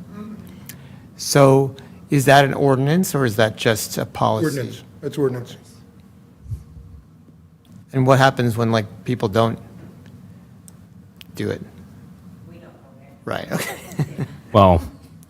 So is that an ordinance, or is that just a policy? Ordinance. That's ordinance. And what happens when like people don't do it? We don't know yet. Right, okay. Well,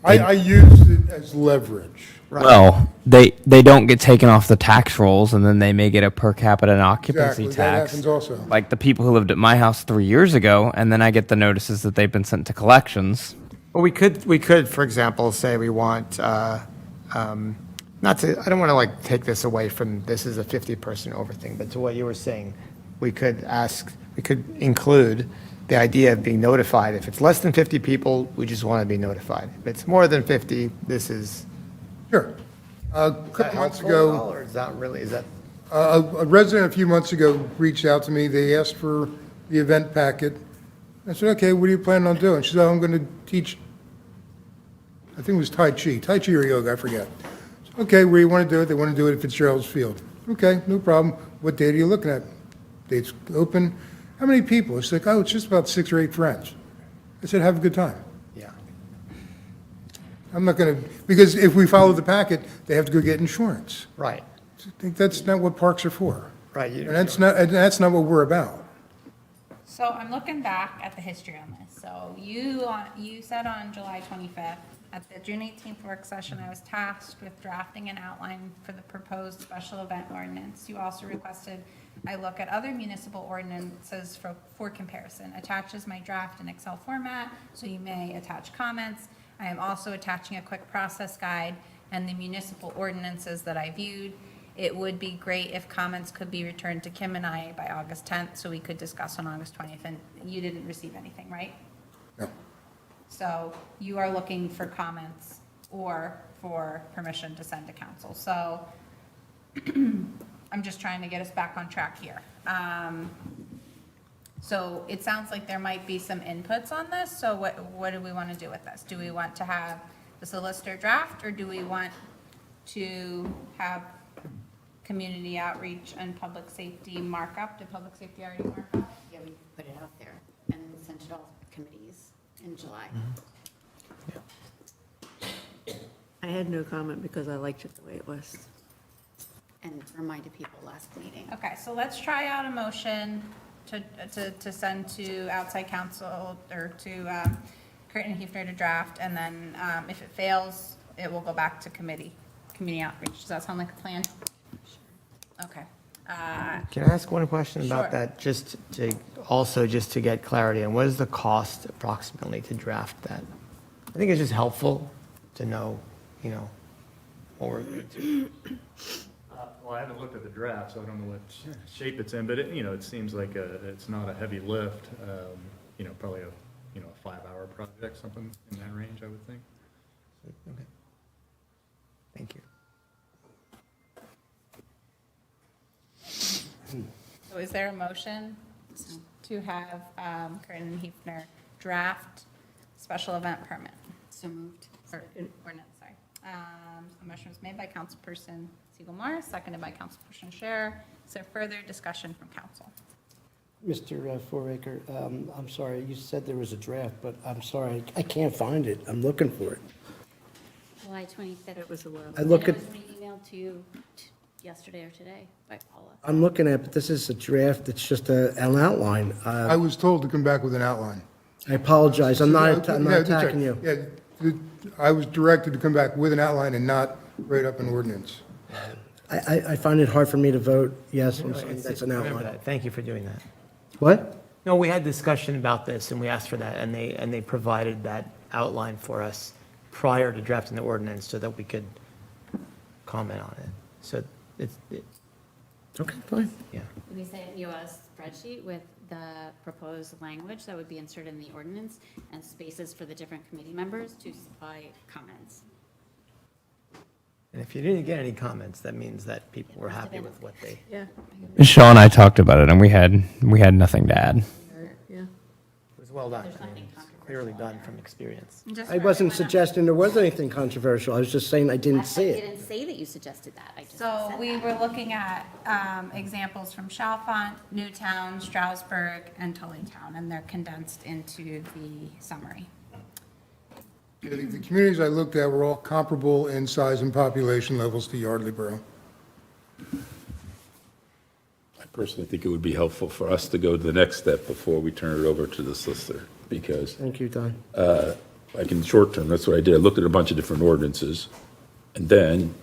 I used it as leverage. Right. well, they don't get taken off the tax rolls, and then they may get a per capita and occupancy Exactly, that tax. happens also. Like the people who lived at my house 3 years ago, and then I get the notices that they've been sent to collections. Well, we could, for example, say we want, I don't want to like take this away from, this is a 50-person over thing, but to what you were saying, we could include the idea of being notified. If it's less than 50 people, we just want to be notified. If it's more than 50, this is Sure. A Is that couple months helpful at all, ago, or is that really, is that? a resident a few months ago reached out to me. They asked for the event packet. I said, okay, what are you planning on doing? She said, I'm going to teach, I think it was Tai Chi or yoga, I forget. Okay, where do you want to do it? They want to do it at Fitzgerald's Field. Okay, no problem. What date are you looking at? Date's open. How many people? She's like, oh, it's just about 6 or 8 friends. I said, have a good time. Yeah. I'm not going to, because if we follow the packet, they have to go get insurance. Right, I think that's not what parks are for. right. And that's not what we're about. So I'm looking back at the history on this. So you said on July 25th, at the June 18th work session, I was tasked with drafting an outline for the proposed special event ordinance. You also requested I look at other municipal ordinances for comparison. Attaches my draft in Excel format, so you may attach comments. I am also attaching a quick process guide and the municipal ordinances that I viewed. It would be great if comments could be returned to Kim and I by August 10th, so we could discuss on August 20th, and you didn't receive anything, right? No. So you are looking for comments or for permission to send to council. So I'm just trying to get us back on track here. So it sounds like there might be some inputs on this. So what do we want to do with this? Do we want to have the solicitor draft, or do we want to have community outreach and public safety markup? Did public safety already mark up? Yeah, we put it out there and sent it all committees in July. I had no comment because I liked it the way it was. And reminded people last meeting. Okay, so let's try out a motion to send to outside counsel or to Curtin and Hefner to draft, and then if it fails, it will go back to committee outreach. Does that sound like a plan? Okay. Can I ask one question Sure. about that, just to get clarity, and what is the cost approximately to draft that? I think it's just helpful to know, what we're going to. Well, I haven't looked at the draft, so I don't know what shape it's in, but it seems like it's not a heavy lift, probably a 5-hour project, something in that range, I would think. Okay. Thank you. So is there a motion to have Curtin and Hefner draft special event permit? So moved. Or ordinance, sorry. A motion was made by Councilperson Segal-Morris, seconded by Councilperson Scherer. Is there further discussion from council? Mr. Foraker, I'm sorry, you said there was a draft, but I'm sorry, I can't find it. I'm looking for it. July 25th. It was a while. I look And at, it was emailed to you yesterday or today by Paula. I'm looking at, but this is a draft, it's just an outline. I was told to come back with an outline. I apologize, I'm not Yeah, that's right. attacking you. Yeah, I was directed to come back with an outline and not write up an ordinance. I find it hard for me to vote yes on something that's an Remember outline. that. Thank you for doing that. What? No, we had discussion about this, and we asked for that, and they provided that outline for us prior to drafting the ordinance so that we could comment on it. So Okay, fine. yeah. We sent you a spreadsheet with the proposed language that would be inserted in the ordinance and spaces for the different committee members to supply comments. And if you didn't get any comments, that means that people were happy with what they. Yeah, Michelle and I talked about it, and we had nothing to add. yeah. It was well done. There's I mean, nothing it's clearly done from experience. Just I for wasn't everyone else. suggesting there was anything controversial, I was just saying I didn't see I it. didn't say that you suggested that. I just So said we that. were looking at examples from Chalfont, Newtown, Stroudsburg, and Tullytown, and they're condensed into the summary. The communities I looked at were all comparable in size and population levels to Yardley Borough. I personally think it would be helpful for us to go to the next step before we turn it over to the solicitor, because Thank you, Don. like in the short term, that's what I did. I looked at a bunch of different ordinances, and then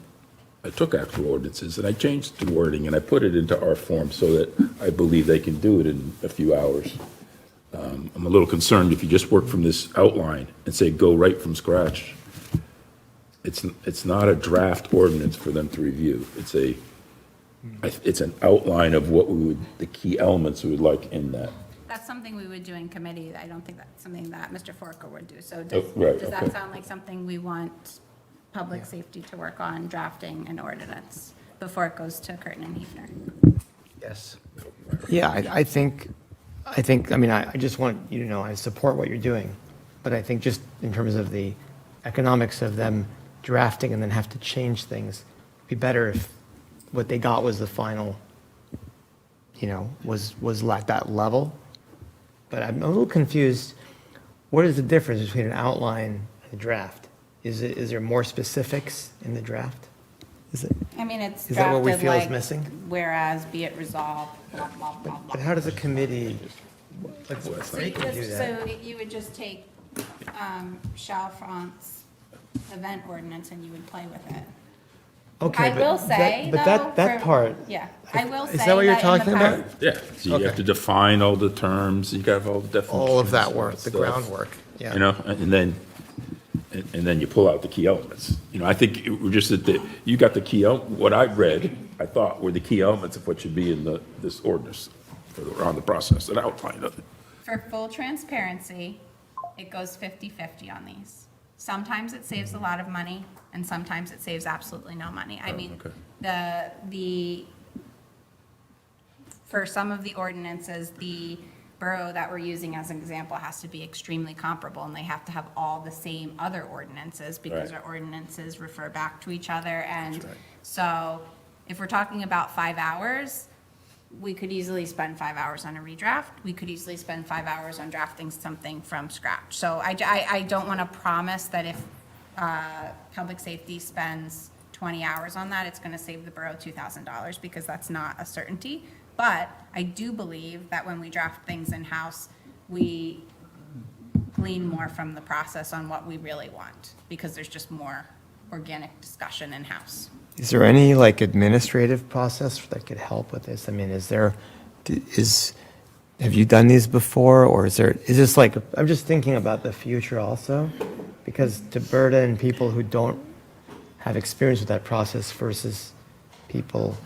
I took actual ordinances, and I changed the wording, and I put it into our form so that I believe they can do it in a few hours. I'm a little concerned if you just work from this outline and say, go right from scratch. It's not a draft ordinance for them to review. It's an outline of the key elements we would like in that. That's something we would do in committee. I don't think that's something that Mr. Forker would do. So Oh, right, does okay. that sound like something we want public safety to work on drafting an ordinance before it goes to Curtin and Hefner. Yes. Yeah, I think, I mean, I just want you to know, I support what you're doing, but I think just in terms of the economics of them drafting and then have to change things, it'd be better if what they got was the final, was at that level. But I'm a little confused. What is the difference between an outline and a draft? Is there more specifics in the draft? I mean, it's Is that what we drafted feel is like, missing? whereas be it resolved, blah, blah, blah, blah. But how does a committee, like, So they you can do just, that? so you would just take Chalfont's event ordinance and you would play with it. Okay, I but will that- say, but though, that for- part. Yeah, I will say. Is that what you're in the talking about? past- Yeah, so you have to define all the terms, you got all the definitions. All of that work, the stuff, groundwork, yeah. And then you pull out the key elements. I think we're just you got the key, what I read, I thought were the key elements of what should be in this ordinance on the process, an outline of it. For full transparency, it goes 50/50 on these. Sometimes it saves a lot of money, and sometimes it saves absolutely no money. I mean, for some of the ordinances, the borough that we're using as an example has to be extremely comparable, and they have to have all the same other ordinances, because Right. our ordinances refer back to each other, and That's right. so if we're talking about 5 hours, we could easily spend 5 hours on a redraft. We could easily spend 5 hours on drafting something from scratch. So I don't want to promise that if public safety spends 20 hours on that, it's going to save the borough $2,000, because that's not a certainty. But I do believe that when we draft things in-house, we glean more from the process on what we really want, because there's just more organic discussion in-house. Is there any administrative process that could help with this? I mean, have you done these before, or is this I'm just thinking about the future also, because to burden people who don't have experience with that process versus people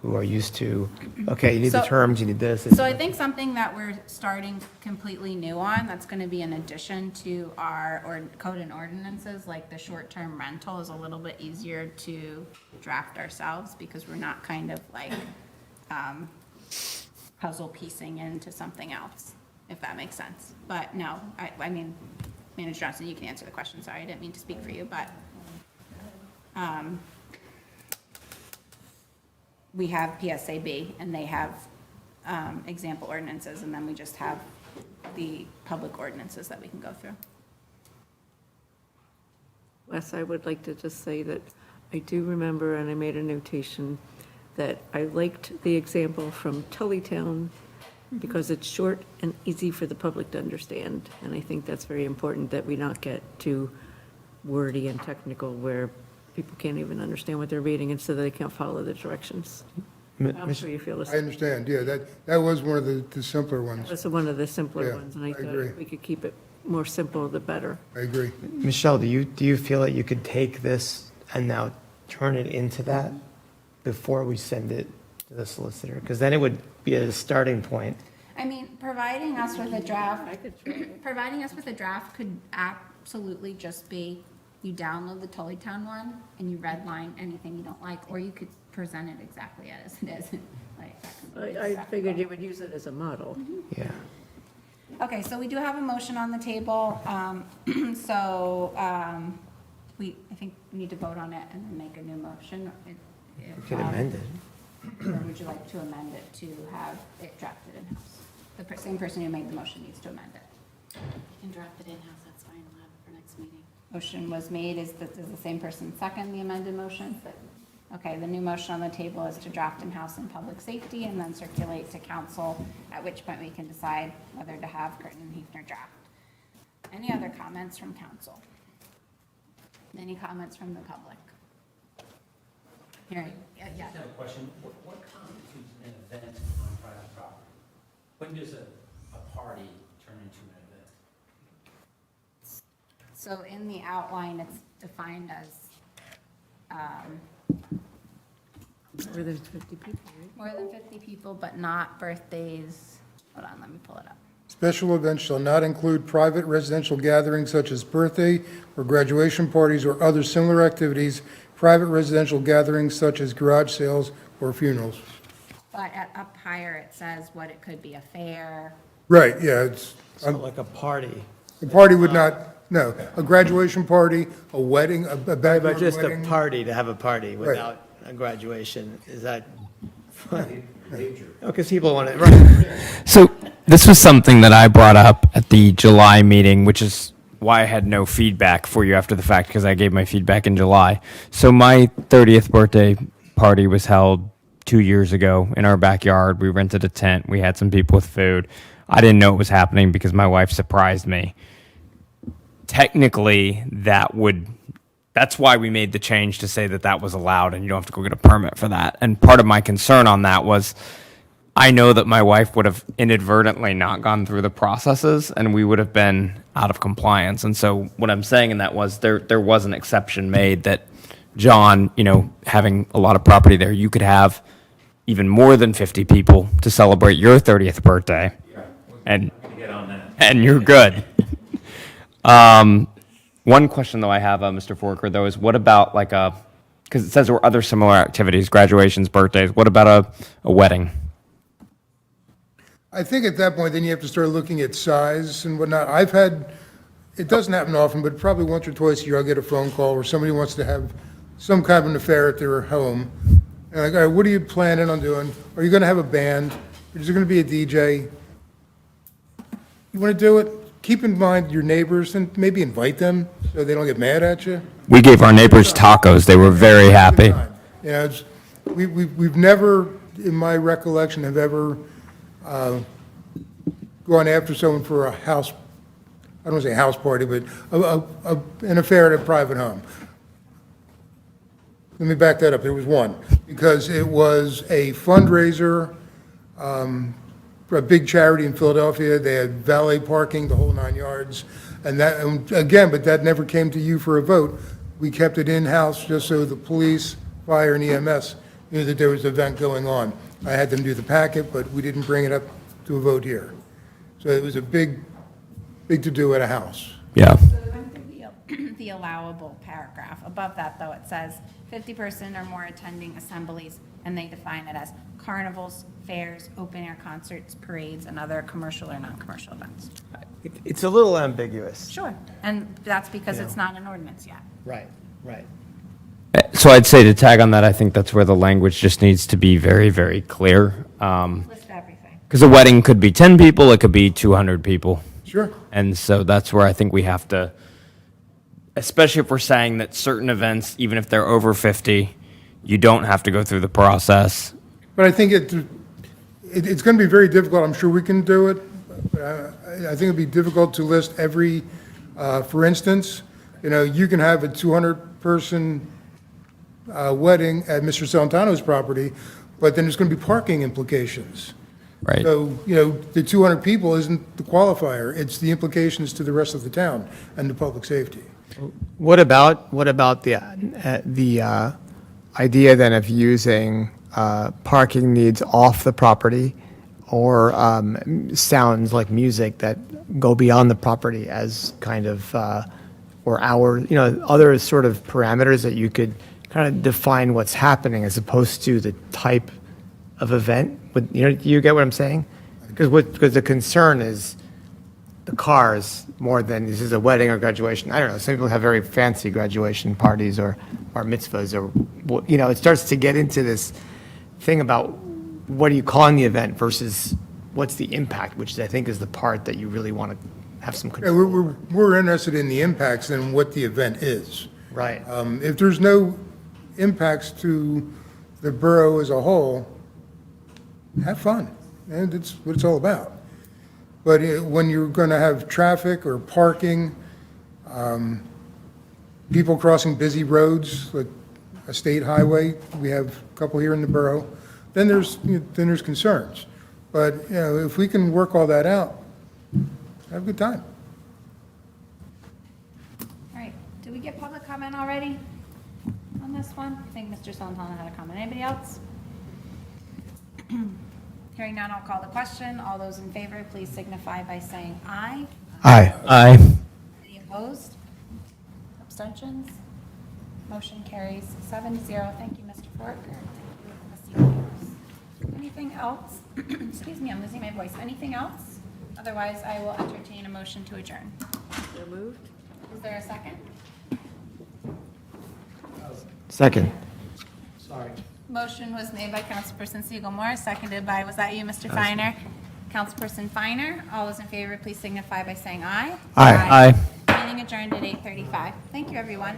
who are used to, okay, you need the So- terms, you need this. So I think something that we're starting completely new on, that's going to be an addition to our code and ordinances, like the short-term rental is a little bit easier to draft ourselves, because we're not kind of puzzle piecing into something else, if that makes sense. But no, I mean, Manager Johnson, you can answer the question. Sorry, I didn't mean to speak for you, but we have PSAB, and they have example ordinances, and then we just have the public ordinances that we can go through. Wes, I would like to just say that I do remember, and I made a notation, that I liked the example from Tullytown because it's short and easy for the public to understand. And I think that's very important, that we not get too wordy and technical where people can't even understand what they're reading, and so they can't follow the directions. I'm sure you feel the I same. understand, yeah, that was one of the simpler ones. That's one of the simpler Yeah, ones, and I I thought agree. if we could keep it more simple, the better. I agree. Michelle, do you feel that you could take this and now turn it into that before we send it to the solicitor? Because then it would be a starting point. I mean, providing us with a draft could absolutely just be, you download the Tullytown one and you redline anything you don't like, or you could present it exactly as it is. I figured you would use it as a model. Yeah. Okay, so we do have a motion on the table. I think we need to vote on it and then make a new motion. We could amend it. Or would you like to amend it to have it drafted in-house? The same person who made the motion needs to amend it. And draft it in-house, that's fine, we'll have it for next meeting. Motion was made, does the same person second the amended motion? Okay, the new motion on the table is to draft in-house in public safety and then circulate to council, at which point we can decide whether to have Curtin and Hefner draft. Any other comments from council? Any comments from the public? Hearing, yeah. I have a question. What constitutes an event on private property? When does a party turn into an event? So in the outline, it's defined as More than 50 people, right? more than 50 people, but not birthdays. Hold on, let me pull it up. Special events shall not include private residential gatherings such as birthday or graduation parties or other similar activities, private residential gatherings such as garage sales or funerals. But up higher, it says what it could be, a fair. Right, yeah, it's, Like a party. the party would not, no, a graduation party, a wedding, a But backyard just a wedding. party to have a party without a graduation, is that? Because people want it, right? So this was something that I brought up at the July meeting, which is why I had no feedback for you after the fact, because I gave my feedback in July. So my 30th birthday party was held 2 years ago in our backyard. We rented a tent. We had some people with food. I didn't know it was happening because my wife surprised me. Technically, that's why we made the change to say that that was allowed and you don't have to go get a permit for that. And part of my concern on that was I know that my wife would have inadvertently not gone through the processes and we would have been out of compliance. And so what I'm saying in that was there was an exception made that John, having a lot of property there, you could have even more than 50 people to celebrate your 30th birthday. And you're good. One question, though, I have, Mr. Forker, though, is what about because it says there were other similar activities, graduations, birthdays. What about a wedding? I think at that point, then you have to start looking at size and whatnot. It doesn't happen often, but probably once or twice a year, I'll get a phone call where somebody wants to have some kind of an affair at their home. And like, all right, what are you planning on doing? Are you going to have a band? Is there going to be a DJ? You want to do it? Keep in mind your neighbors and maybe invite them so they don't get mad at you. We gave our neighbors tacos. They were very happy. We've never, in my recollection, have ever gone after someone for a house, I don't want to say house party, but an affair at a private home. Let me back that up. There was one, because it was a fundraiser for a big charity in Philadelphia. They had valet parking, the whole 9 yards. And that never came to you for a vote. We kept it in-house just so the police, fire, and EMS knew that there was an event going on. I had them do the packet, but we didn't bring it up to a vote here. So it was a big to-do at a house. Yeah. So going through the allowable paragraph. Above that, though, it says 50% or more attending assemblies, and they define it as carnivals, fairs, open-air concerts, parades, and other commercial or non-commercial events. It's a little ambiguous. Sure. And that's because it's not an ordinance yet. Right. So I'd say to tag on that, I think that's where the language just needs to be very, very clear. List everything. Because a wedding could be 10 people, it could be 200 people. Sure. And so that's where I think we have to, especially if we're saying that certain events, even if they're over 50, you don't have to go through the process. But I think it's going to be very difficult. I'm sure we can do it. I think it'd be difficult to list every, for instance, you can have a 200-person wedding at Mr. Celentano's property, but then there's going to be parking implications. Right. So, the 200 people isn't the qualifier. It's the implications to the rest of the town and the public safety. What about the idea then of using parking needs off the property or sounds like music that go beyond the property as kind of, or other sort of parameters that you could kind of define what's happening as opposed to the type of event? You get what I'm saying? Because the concern is the cars more than this is a wedding or graduation. I don't know. Some people have very fancy graduation parties or mitzvahs or, it starts to get into this thing about what are you calling the event versus what's the impact, which I think is the part that you really want to have some control. We're interested in the impacts and what the event is. Right. If there's no impacts to the borough as a whole, have fun. And that's what it's all about. But when you're going to have traffic or parking, people crossing busy roads, like a state highway, we have a couple here in the borough, then there's concerns. But if we can work all that out, have a good time. All right. Did we get public comment already on this one? I think Mr. Celentano had a comment. Anybody else? Hearing none, I'll call the question. All those in favor, please signify by saying aye. Aye. Aye. Any opposed? Abstentions? Motion carries 7-0. Thank you, Mr. Forker. Thank you, Ms. Segal-Morris. Anything else? Excuse me, I'm losing my voice. Anything else? Otherwise, I will entertain a motion to adjourn. So moved? Is there a second? Second. Sorry. Motion was made by Councilperson Segal-Morris, seconded by, was that you, Mr. Feiner? Councilperson Feiner. All those in favor, please signify by saying aye. Aye. Aye. Meeting adjourned at 8:35. Thank you, everyone.